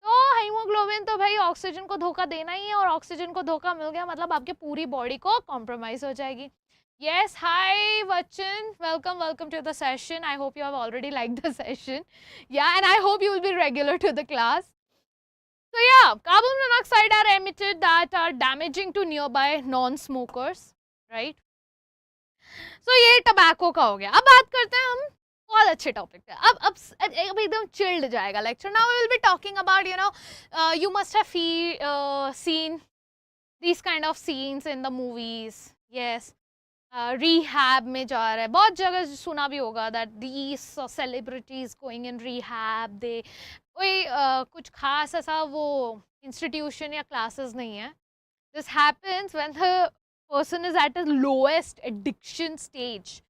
तो हीमोग्लोबिन तो भाई ऑक्सीजन को धोखा देना ही है, और ऑक्सीजन को धोखा मिल गया मतलब आपके पूरी बॉडी को कॉम्प्रोमाइज हो जाएगी. Yes, hi Vachan, welcome to the session. I hope you have already liked the session. Yeah, and I hope you will be regular to the class. So yeah, carbon monoxide are emitted that are damaging to nearby non-smokers, right? So ये tobacco का हो गया. अब बात करते हैं हम बहुत अच्छे टॉपिक पे. अब एकदम चिल्ड जाएगा lecture. Now we will be talking about you must have seen these kind of scenes in the movies. Yes. Rehab में जा रहा है, बहुत जगह सुना भी होगा that these celebrities going in rehab, they कोई कुछ खास ऐसा वो institution या classes नहीं है. This happens when the person is at a lowest addiction stage.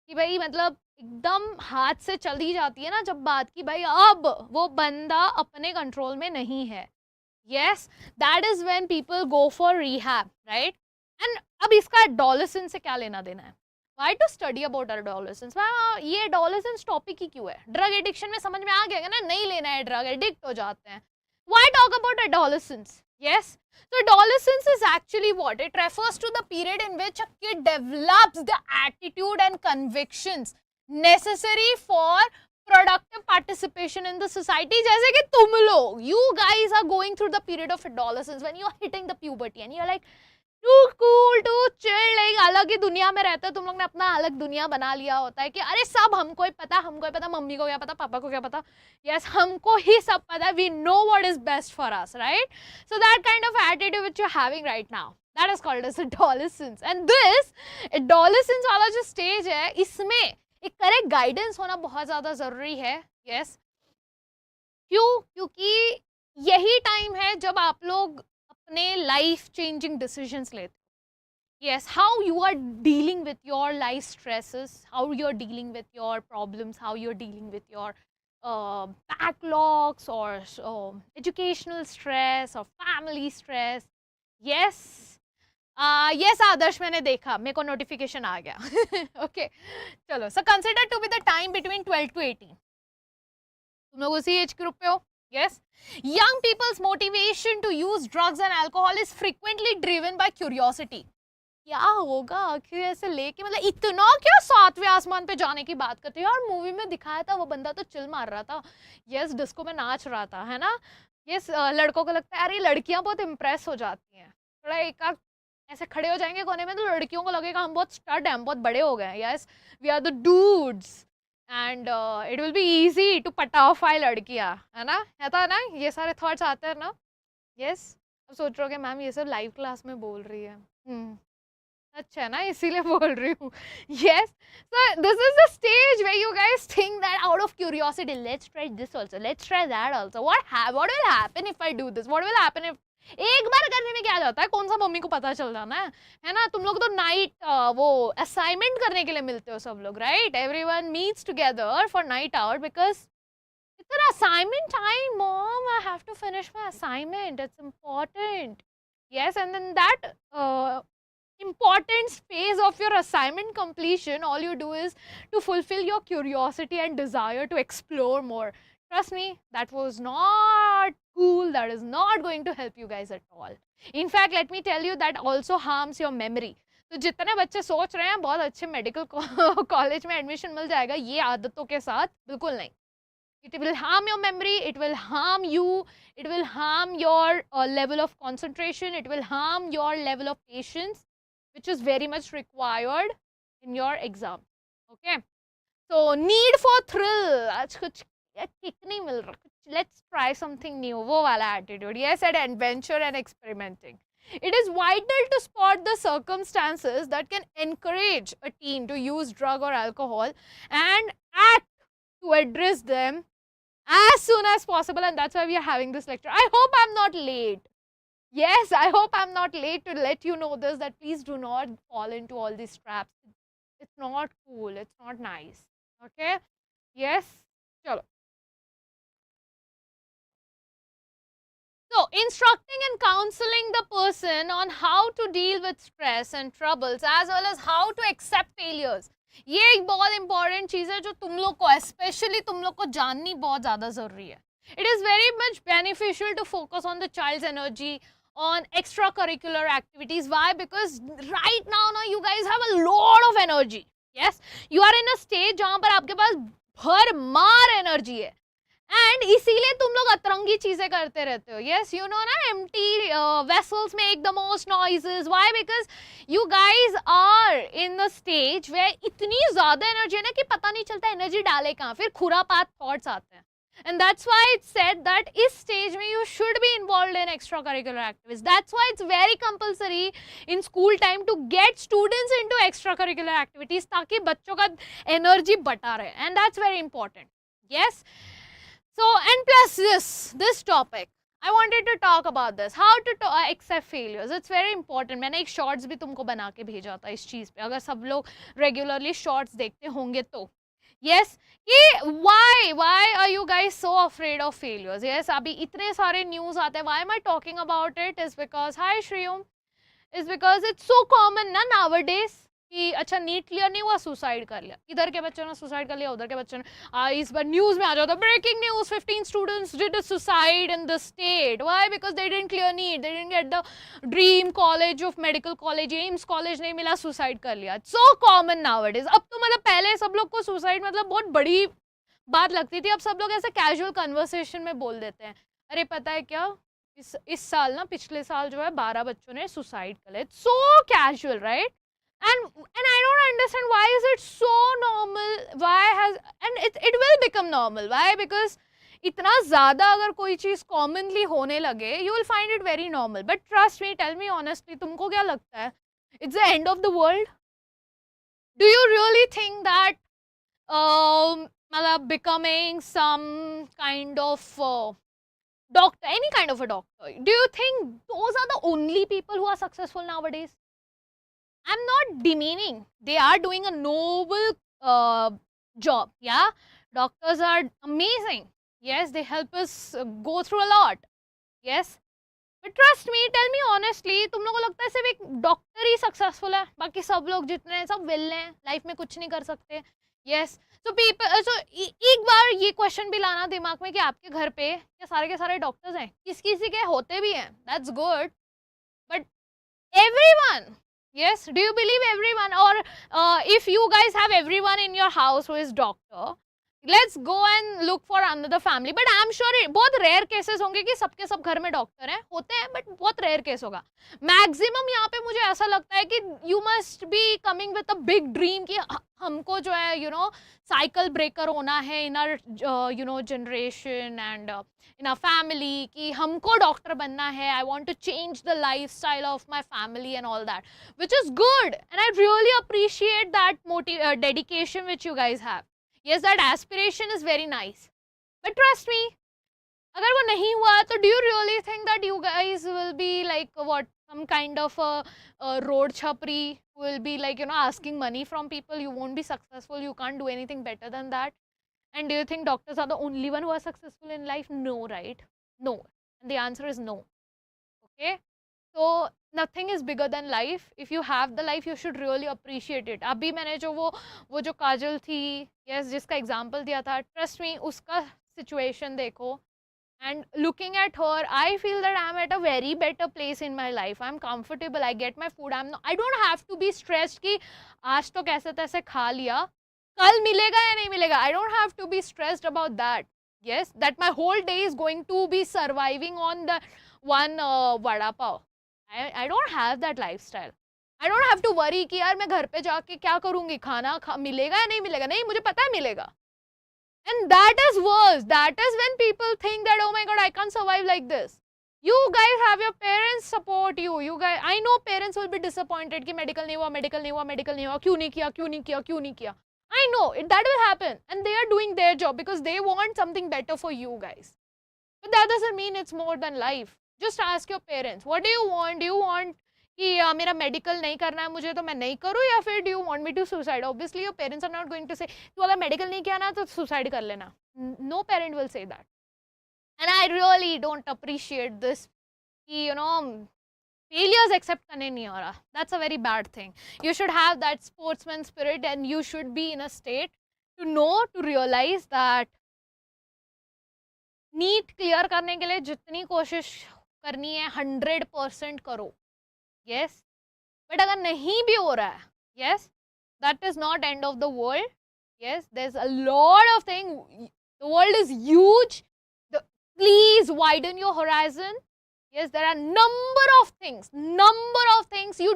कि भाई मतलब एकदम हाथ से चली जाती है ना जब बात की भाई अब वो बंदा अपने कंट्रोल में नहीं है. Yes, that is when people go for rehab, right? And अब इसका adolescence से क्या लेना देना है? Why to study about adolescence? ये adolescence topic ही क्यों है? Drug addiction में समझ में आ गया ना, नहीं लेना है, drug addict हो जाते हैं. Why talk about adolescence? Yes. So adolescence is actually what? It refers to the period in which a kid develops the attitude and convictions necessary for productive participation in the society. जैसे कि तुम लोग, you guys are going through the period of adolescence when you are hitting the puberty and you are like too cool, too chill, like अलग ही दुनिया में रहते हो तुम लोग ने, अपना अलग दुनिया बना लिया होता है कि अरे सब हमको ही पता, मम्मी को क्या पता, पापा को क्या पता. Yes, हमको ही सब पता है. We know what is best for us, right? So that kind of attitude which you're having right now, that is called as adolescence. And this adolescence वाला जो stage है, इसमें एक करेक्ट गाइडेंस होना बहुत ज़्यादा ज़रूरी है. Yes. क्यों? क्योंकि यही टाइम है जब आप लोग अपने लाइफ चेंजिंग डिसीजंस लेते हो. Yes, how you are dealing with your life stresses, how you're dealing with your problems, how you're dealing with your backlogs or educational stress or family stress. Yes, yes Adarsh, मैंने देखा, मेरे को notification आ गया. Okay चलो. So consider to be the time between 12 to 18. तुम लोग उसी एज ग्रुप पे हो. Yes. Young people's motivation to use drugs and alcohol is frequently driven by curiosity. क्या होगा आखिर ऐसे लेके, मतलब इतना क्या सातवें आसमान पे जाने की बात करते हैं यार. मूवी में दिखाया था वो बंदा तो चिल मार रहा था. यस, डिस्को में नाच रहा था, है ना. यस, लड़कों को लगता है अरे लड़कियां बहुत इम्प्रेस हो जाती हैं. थोड़ा एक आध ऐसे खड़े हो जाएंगे कोने में तो लड़कियों को लगेगा हम बहुत स्टड हैं, हम बहुत बड़े हो गए हैं. Yes, we are the dudes and it will be easy to पटाफाई लड़कियां, है ना. है ना, ये सारे थॉट्स आते हैं ना. यस. अब सोच रहे हो कि मैम ये सब लाइव क्लास में बोल रही है. अच्छा ना, इसीलिए बोल रही हूँ. Yes, so this is the stage where you guys think that out of curiosity, let's try this also, let's try that also. What will happen if I do this? What will happen if एक बार करने में क्या जाता है, कौन सा mummy को पता चल जाना है ना. तुम लोग तो नाइट वो असाइनमेंट करने के लिए मिलते हो सब लोग, right. Everyone meets together for night out because it's an assignment time, mom. I have to finish my assignment. It's important. Yes, and then that important phase of your assignment completion, all you do is to fulfill your curiosity and desire to explore more. Trust me, that was not cool. That is not going to help you guys at all. In fact, let me tell you, that also harms your memory. तो जितने बच्चे सोच रहे हैं बहुत अच्छे medical college में admission मिल जाएगा, ये आदतों के साथ बिल्कुल नहीं. It will harm your memory, it will harm you, it will harm your level of concentration, it will harm your level of patience, which is very much required in your exam. Okay, so need for thrill, आज कुछ kick नहीं मिल रहा, let's try something new, वो वाला attitude. Yes, and adventure and experimenting. It is vital to spot the circumstances that can encourage a teen to use drug or alcohol and act to address them as soon as possible, and that's why we are having this lecture. I hope I'm not late. Yes, I hope I'm not late to let you know this, that please do not fall into all these traps. It's not cool. It's not nice. Okay? Yes? Chalo. So, instructing and counseling the person on how to deal with stress and troubles as well as how to accept failures. ये एक बहुत important चीज है जो तुम लोग को, specially तुम लोग को जाननी बहुत ज्यादा जरूरी है. It is very much beneficial to focus on the child's energy on extracurricular activities. Why? Because right now you guys have a lot of energy. Yes, you are in a stage जहाँ पर आपके पास भरमार energy है and इसीलिए तुम लोग अतरंगी चीजें करते रहते हो. यस, यू नो ना, empty vessels make the most noises. Why? Because you guys are in the stage वे इतनी ज्यादा एनर्जी है ना कि पता नहीं चलता एनर्जी डाले कहाँ, फिर खुरापात थॉट्स आते हैं. And that's why it's said that इस stage में you should be involved in extracurricular activities. That's why it's very compulsory in school time to get students into extracurricular activities ताकि बच्चों का energy बटा रहे. And that's very important. Yes. So, and plus this topic, I wanted to talk about this. How to accept failures. It's very important. मैंने एक shorts भी तुमको बना के भेजा था इस चीज़ पे. अगर सब लोग regularly shorts देखते होंगे तो. Yes, कि why are you guys so afraid of failures? Yes, अभी इतने सारे news आते हैं. Why am I talking about it? Is because, hi Shriyum, is because it's so common ना nowadays कि अच्छा नीट क्लियर नहीं हुआ, सुसाइड कर लिया. इधर के बच्चों ने सुसाइड कर लिया, उधर के बच्चों ने इस बार न्यूज में आ जाता breaking news 15 students did suicide in the state. Why? Because they didn't clear NEET, they didn't get the dream college of medical college, AIIMS college नहीं मिला, सुसाइड कर लिया. So common nowadays. अब तो मतलब पहले सब लोग को सुसाइड मतलब बहुत बड़ी बात लगती थी, अब सब लोग ऐसे कैजुअल कन्वर्सेशन में बोल देते हैं अरे पता है क्या इस साल ना, पिछले साल जो है 12 बच्चों ने सुसाइड कर लिया. सो casual, right? And I don't understand why is it so normal. It will become normal. Why? Because इतना ज़्यादा अगर कोई चीज़ commonly होने लगे, you will find it very normal. But trust me, tell me honestly, तुमको क्या लगता है? It's the end of the world? Do you really think that मतलब becoming some kind of doctor, any kind of a doctor, do you think those are the only people who are successful nowadays? I'm not demeaning. They are doing a noble job. Yeah, doctors are amazing. Yes, they help us go through a lot. Yes, but trust me, tell me honestly, तुम लोगों को लगता है सिर्फ एक doctor ही successful है, बाकी सब लोग जितने हैं सब विल हैं, लाइफ में कुछ नहीं कर सकते? यस। सो पीपल, सो एक बार ये क्वेश्चन भी लाना दिमाग में कि आपके घर पे क्या सारे के सारे डॉक्टर्स हैं? किस किसी के होते भी हैं, that's good, but everyone, yes, do you believe everyone? Or if you guys have everyone in your house who is doctor, let's go and look for another family, but I'm sure बहुत rare cases होंगे कि सबके सब घर में doctor हैं, होते हैं बट बहुत रेयर केस होगा। मैक्सिमम यहाँ पे मुझे ऐसा लगता है कि you must be coming with a big dream कि हमको जो है साइकिल ब्रेकर होना है in our generation and in a family, कि हमको डॉक्टर बनना है, I want to change the lifestyle of my family and all that, which is good and I really appreciate that dedication which you guys have. Yes, that aspiration is very nice, but trust me, अगर वो नहीं हुआ तो do you really think that you guys will be like what, some kind of a road chapri who will be like asking money from people? You won't be successful, you can't do anything better than that. And do you think doctors are the only one who are successful in life? No, right? No. And the answer is no. Okay, so nothing is bigger than life. If you have the life, you should really appreciate it. अभी मैंने जो वो जो काजल थी, yes, जिसका example दिया था, trust me उसका सिचुएशन देखो, and looking at her, I feel that I'm at a very better place in my life. I'm comfortable, I get my food, I don't have to be stressed कि आज तो कैसे तैसे खा लिया, कल मिलेगा या नहीं मिलेगा. I don't have to be stressed about that. Yes, that my whole day is going to be surviving on the one vada pav. I don't have that lifestyle. I don't have to worry कि यार मैं घर पे जाके क्या करूँगी, खाना मिलेगा या नहीं मिलेगा. नहीं, मुझे पता है मिलेगा. And that is worse. That is when people think that, oh my god, I can't survive like this. You guys have your parents support you. You guys, I know parents will be disappointed कि medical नहीं हुआ, medical नहीं हुआ, medical नहीं हुआ, क्यों नहीं किया, क्यों नहीं किया, क्यों नहीं किया. I know that will happen, and they are doing their job because they want something better for you guys. But that doesn't mean it's more than life. Just ask your parents, what do you want? Do you want कि मेरा medical नहीं करना है मुझे तो मैं नहीं करूँ, या फिर do you want me to suicide? Obviously your parents are not going to say तू अगर मेडिकल नहीं किया ना तो सुसाइड कर लेना. No parent will say that. And I really don't appreciate this कि failures accept करने नहीं हो रहा. That's a very bad thing. You should have that sportsman spirit and you should be in a state to know, to realize that NEET clear करने के लिए जितनी कोशिश करनी है 100% करो. Yes, but अगर नहीं भी हो रहा है, yes, that is not end of the world. Yes, there's a lot of things. The world is huge. Please widen your horizon. Yes, there are number of things you're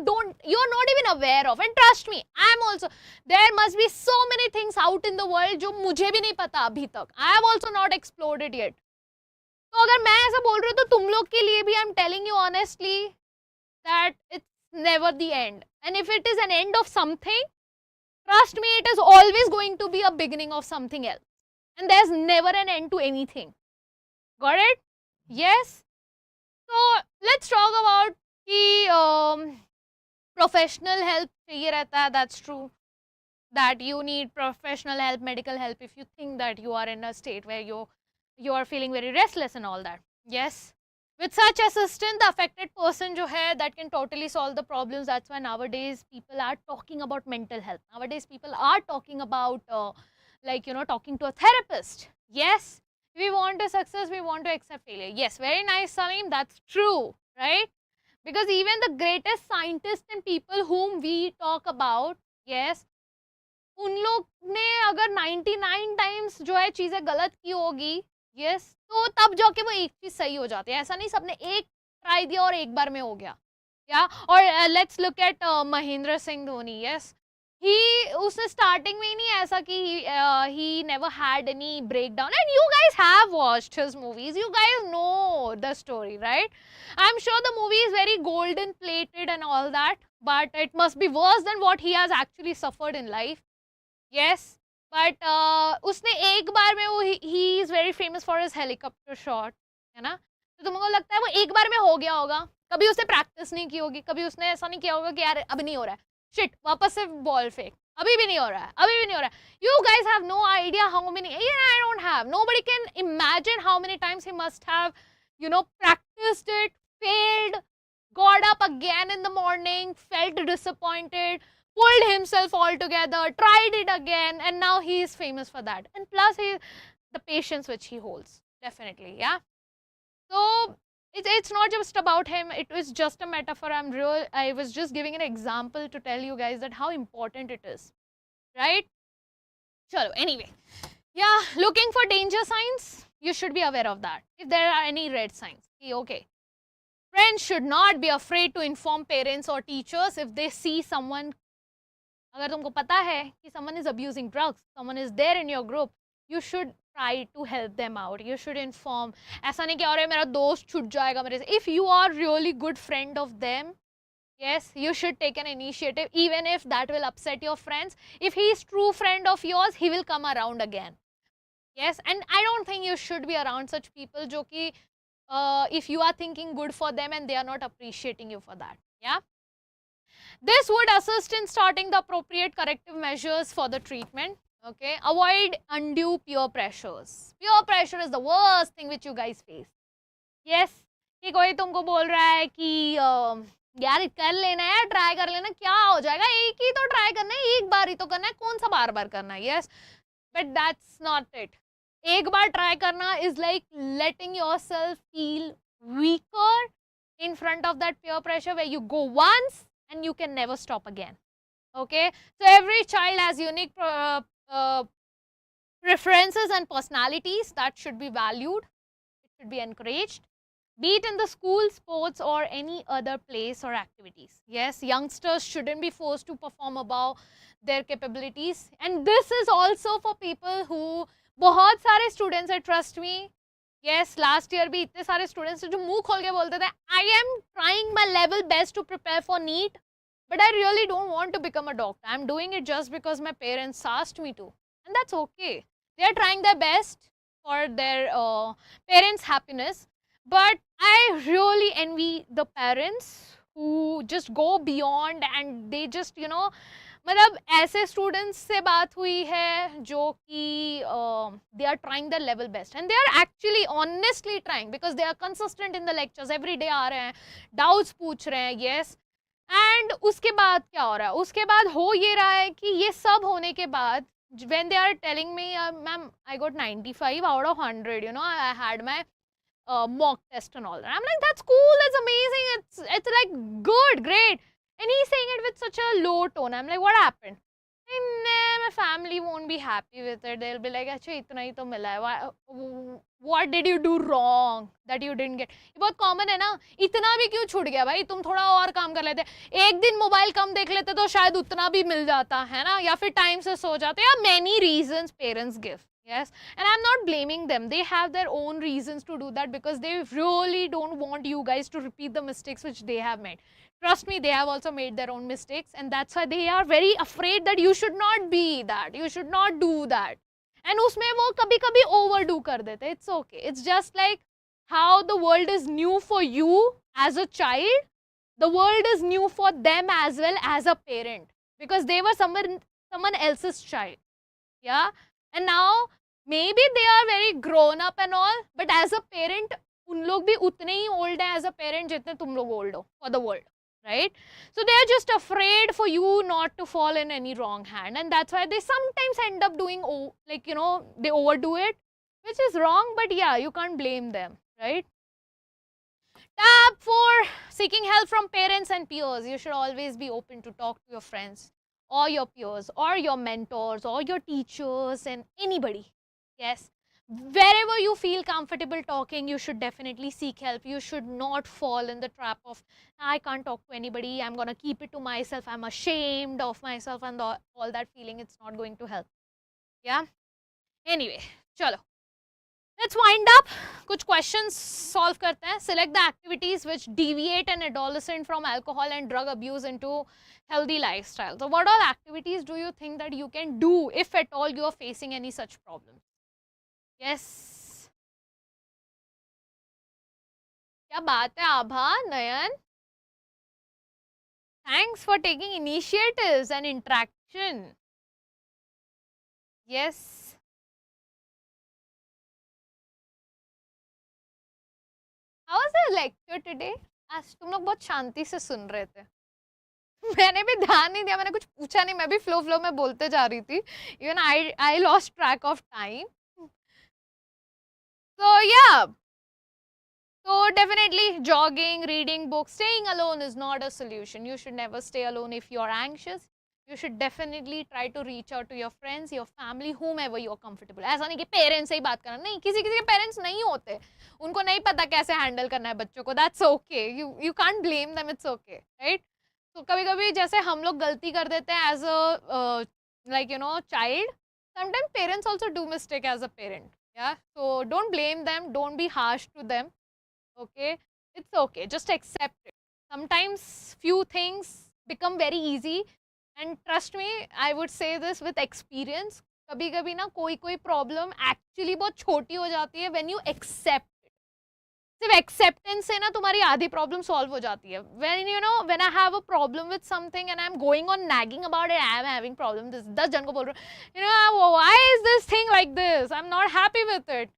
not even aware of. And trust me, I'm also, there must be so many things out in the world जो मुझे भी नहीं पता अभी तक. I have also not explored it yet. तो अगर मैं ऐसा बोल रही हूँ तो तुम लोग के लिए भी I'm telling you honestly that it's never the end. And if it is an end of something, trust me, it is always going to be a beginning of something else. And there's never an end to anything. Got it? Yes? So let's talk about कि professional help चाहिए रहता है. That's true. That you need professional help, medical help, if you think that you are in a state where you are feeling very restless and all that. Yes. With such assistant, the affected person जो है, that can totally solve the problems. That's why nowadays people are talking about mental health. Nowadays people are talking about talking to a therapist. Yes, we want a success, we want to accept failure. Yes, very nice, Salim. That's true, right? Because even the greatest scientists and people whom we talk about, yes, उन लोग ने अगर 99 times जो है चीजें गलत की होगी, yes, तो तब जाके वो एक चीज सही हो जाती है. ऐसा नहीं सबने एक ट्राई दिया और एक बार में हो गया. या और let's look at Mahendra Singh Dhoni. Yes, उसने स्टार्टिंग में ही नहीं ऐसा कि he never had any breakdown. And you guys have watched his movies, you guys know the story, right? I'm sure the movie is very golden plated and all that, but it must be worse than what he has actually suffered in life. Yes, but उसने एक बार में वो he is very famous for his helicopter shot, है ना? तो तुमको लगता है वो एक बार में हो गया होगा? कभी उसने प्रैक्टिस नहीं की होगी, कभी उसने ऐसा नहीं किया होगा कि यार अब नहीं हो रहा है, शिट वापस से बॉल फेंक, अभी भी नहीं हो रहा है, अभी भी नहीं हो रहा है. You guys have no idea how many, yeah, I don't have, nobody can imagine how many times he must have practiced it, failed, got up again in the morning, felt disappointed, pulled himself all together, tried it again, and now he is famous for that. And plus, the patience which he holds, definitely, yeah. So it's not just about him. It was just a metaphor. I was just giving an example to tell you guys that how important it is, right? Chalo, anyway, yeah, looking for danger signs. You should be aware of that. If there are any red signs, okay. Friends should not be afraid to inform parents or teachers if they see someone. अगर तुमको पता है कि someone is abusing drugs, someone is there in your group, you should try to help them out. You should inform. ऐसा नहीं कि अरे मेरा दोस्त छूट जाएगा मेरे से. If you are really good friend of them, yes, you should take an initiative, even if that will upset your friends. If he is true friend of yours, he will come around again. Yes, and I don't think you should be around such people जो कि if you are thinking good for them and they are not appreciating you for that. Yeah. This would assist in starting the appropriate corrective measures for the treatment. Okay. Avoid undue peer pressures. Peer pressure is the worst thing which you guys face. Yes. कि कोई तुमको बोल रहा है कि यार कर लेना है, ट्राई कर लेना, क्या हो जाएगा, एक ही तो ट्राई करना है, एक बार ही तो करना है, कौन सा बार बार करना है. Yes, but that's not it. एक बार ट्राई करना is like letting yourself feel weaker in front of that peer pressure where you go once and you can never stop again. Okay, so every child has unique preferences and personalities that should be valued. It should be encouraged, be it in the school, sports or any other place or activities. Yes, youngsters shouldn't be forced to perform above their capabilities. And this is also for people who, बहुत सारे students है, trust me. Yes, last year भी इतने सारे students थे जो मुंह खोल के बोलते थे, I am trying my level best to prepare for NEET, but I really don't want to become a doctor. I'm doing it just because my parents asked me to. And that's okay. They are trying their best for their parents' happiness. But I really envy the parents who just go beyond and they just, you know, मतलब ऐसे students से बात हुई है जो कि they are trying the level best and they are actually honestly trying because they are consistent in the lectures every day आ रहे हैं, डाउट्स पूछ रहे हैं. येस, एंड उसके बाद क्या हो रहा है, उसके बाद हो ये रहा है कि ये सब होने के बाद when they are telling me ma'am I got 95 out of 100, you know, I had my mock test and all that. I'm like, that's cool, that's amazing, it's like good, great. And he's saying it with such a low tone. I'm like, what happened? Nah, my family won't be happy with it. They'll be like, अच्छा इतना ही तो मिला है. What did you do wrong that you didn't get? ये बहुत common है ना, इतना भी क्यों छूट गया भाई, तुम थोड़ा और काम कर लेते, एक दिन मोबाइल कम देख लेते तो शायद उतना भी मिल जाता है ना, या फिर टाइम से सो जाते, या many reasons parents give. Yes, and I'm not blaming them. They have their own reasons to do that because they really don't want you guys to repeat the mistakes which they have made. Trust me, they have also made their own mistakes and that's why they are very afraid that you should not be that. You should not do that. And उसमें वो कभी-कभी overdo कर देते. It's okay. It's just like how the world is new for you as a child. The world is new for them as well as a parent because they were someone else's child. Yeah. And now maybe they are very grown up and all, but as a parent, उन लोग भी उतने ही old हैं as a parent जितने तुम लोग old हो for the world, right? So they are just afraid for you not to fall in any wrong hand, and that's why they sometimes end up doing like, you know, they overdo it, which is wrong, but yeah, you can't blame them, right? Tab 4, seeking help from parents and peers. You should always be open to talk to your friends or your peers or your mentors or your teachers and anybody. Yes, wherever you feel comfortable talking, you should definitely seek help. You should not fall in the trap of, I can't talk to anybody, I'm going to keep it to myself, I'm ashamed of myself, and all that feeling. It's not going to help. Yeah. Anyway, chalo. Let's wind up. कुछ questions solve करते हैं. Select the activities which deviate an adolescent from alcohol and drug abuse into healthy lifestyle. So what all activities do you think that you can do if at all you are facing any such problem? Yes. क्या बात है आभा, नयन? Thanks for taking initiatives and interaction. Yes. How was the lecture today? आज तुम लोग बहुत शांति से सुन रहे थे. मैंने भी ध्यान नहीं दिया, मैंने कुछ पूछा नहीं, मैं भी फ्लो में बोलते जा रही थी. Even I lost track of time. So yeah. So definitely jogging, reading books, staying alone is not a solution. You should never stay alone if you are anxious. You should definitely try to reach out to your friends, your family, whomever you are comfortable. ऐसा नहीं कि parents से ही बात करना, नहीं, किसी किसी के पेरेंट्स नहीं होते, उनको नहीं पता कैसे हैंडल करना है बच्चों को. That's okay. You can't blame them. It's okay, right? तो कभी-कभी जैसे हम लोग गलती कर देते हैं as a like you know child. Sometimes parents also do mistake as a parent. Yeah. So don't blame them. Don't be harsh to them. Okay, it's okay, just accept it. Sometimes few things become very easy, and trust me, I would say this with experience. कभी कभी ना कोई problem actually बहुत छोटी हो जाती है when you accept it. सिर्फ acceptance से ना तुम्हारी आधी प्रॉब्लम सॉल्व हो जाती है. When I have a problem with something and I'm going on nagging about it, I'm having problem. This 10 जन को बोल रहा हूँ, why is this thing like this? I'm not happy with it.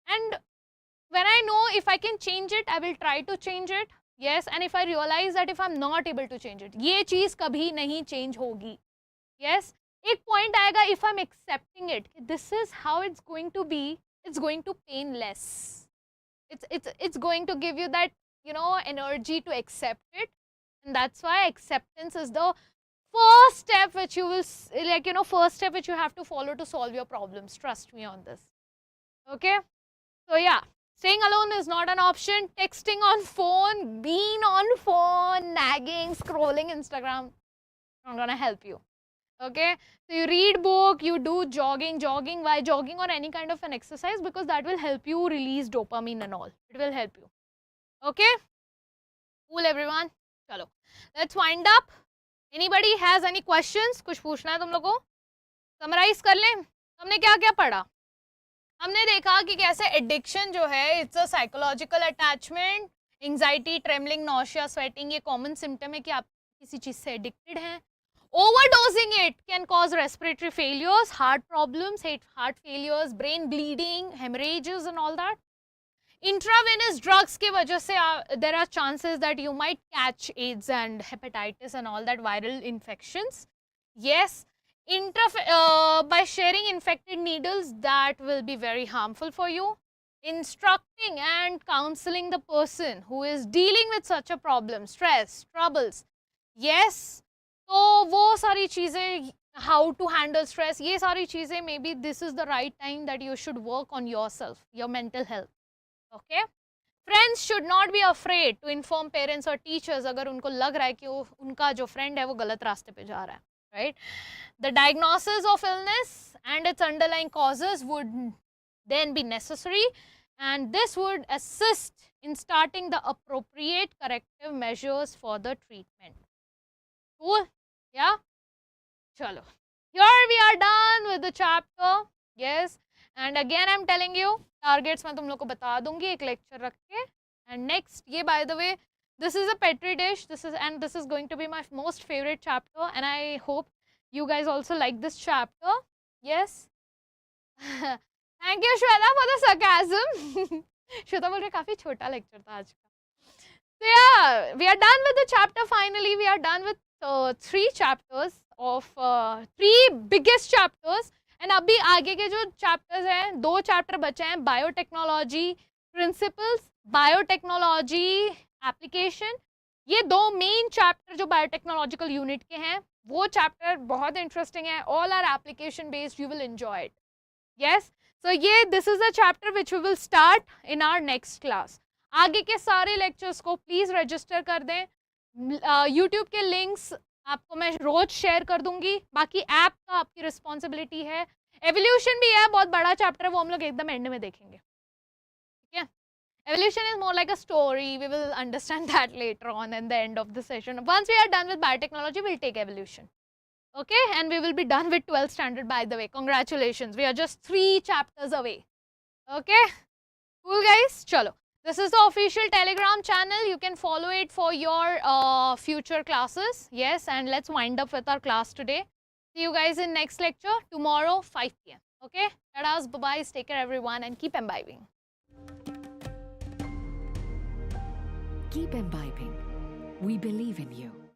And when I know if I can change it, I will try to change it. Yes, and if I realize that if I'm not able to change it, ये चीज़ कभी नहीं change होगी. Yes, एक point आएगा if I'm accepting it, this is how it's going to be. It's going to pain less. It's going to give you that energy to accept it, and that's why acceptance is the first step which you will first step which you have to follow to solve your problems. Trust me on this. Okay, so yeah. Staying alone is not an option. Texting on phone, being on phone, nagging, scrolling Instagram, not gonna help you. Okay? So you read book, you do jogging. Why jogging or any kind of an exercise? Because that will help you release dopamine and all. It will help you. Okay? Cool everyone. Chalo. Let's wind up. Anybody has any questions? कुछ पूछना है तुम लोगों को? Summarize कर लें. हमने क्या क्या पढ़ा? हमने देखा कि कैसे एडिक्शन जो है it's a psychological attachment. Anxiety, trembling, nausea, sweating ये कॉमन सिम्टम है कि आप किसी चीज से एडिक्टेड हैं. Overdosing it can cause respiratory failures, heart problems, heart failures, brain bleeding, haemorrhages and all that. Intravenous drugs की वजह से there are chances that you might catch AIDS and hepatitis and all that viral infections. Yes, by sharing infected needles, that will be very harmful for you. Instructing and counseling the person who is dealing with such a problem, stress, troubles. Yes, तो वो सारी चीज़ें, how to handle stress, ये सारी चीज़ें, maybe this is the right time that you should work on yourself, your mental health. Okay? Friends should not be afraid to inform parents or teachers अगर उनको लग रहा है कि उनका जो friend है वो गलत रास्ते पे जा रहा है. Right? The diagnosis of illness and its underlying causes would then be necessary, and this would assist in starting the appropriate corrective measures for the treatment. Cool? Yeah? Chalo. Here we are done with the chapter. Yes. And again I'm telling you, targets मैं तुम लोग को बता दूंगी एक lecture रख के. And next, ये by the way, this is a petri dish. This is going to be my most favorite chapter, and I hope you guys also like this chapter. Yes. Thank you, Shweta, for the sarcasm. Shweta बोल रही काफी छोटा lecture था आज का. So yeah, we are done with the chapter. Finally, we are done with 3 chapters of 3 biggest chapters. And अभी आगे के जो chapters हैं, 2 chapter बचे हैं, biotechnology principles, biotechnology application. ये 2 main chapter जो biotechnological unit के हैं, वो chapter बहुत interesting है. All are application based. You will enjoy it. Yes. So this is a chapter which we will start in our next class. आगे के सारे lectures को please register कर दें. YouTube के links आपको मैं रोज शेयर कर दूंगी. बाकी ऐप का आपकी रिस्पॉन्सिबिलिटी है. एवोल्यूशन भी है, बहुत बड़ा चैप्टर है, वो हम लोग एकदम एंड में देखेंगे. ठीक है? Evolution is more like a story. We will understand that later on in the end of the session. Once we are done with biotechnology, we'll take evolution. Okay? And we will be done with 12th standard, by the way. Congratulations. We are just 3 chapters away. Okay? Cool, guys? Chalo. This is the official Telegram channel. You can follow it for your future classes. Yes, and let's wind up with our class today. See you guys in next lecture tomorrow, 5 p.m. Okay? Tadas, bye-bye. Take care, everyone, and keep imbibing. Keep imbibing. We believe in you.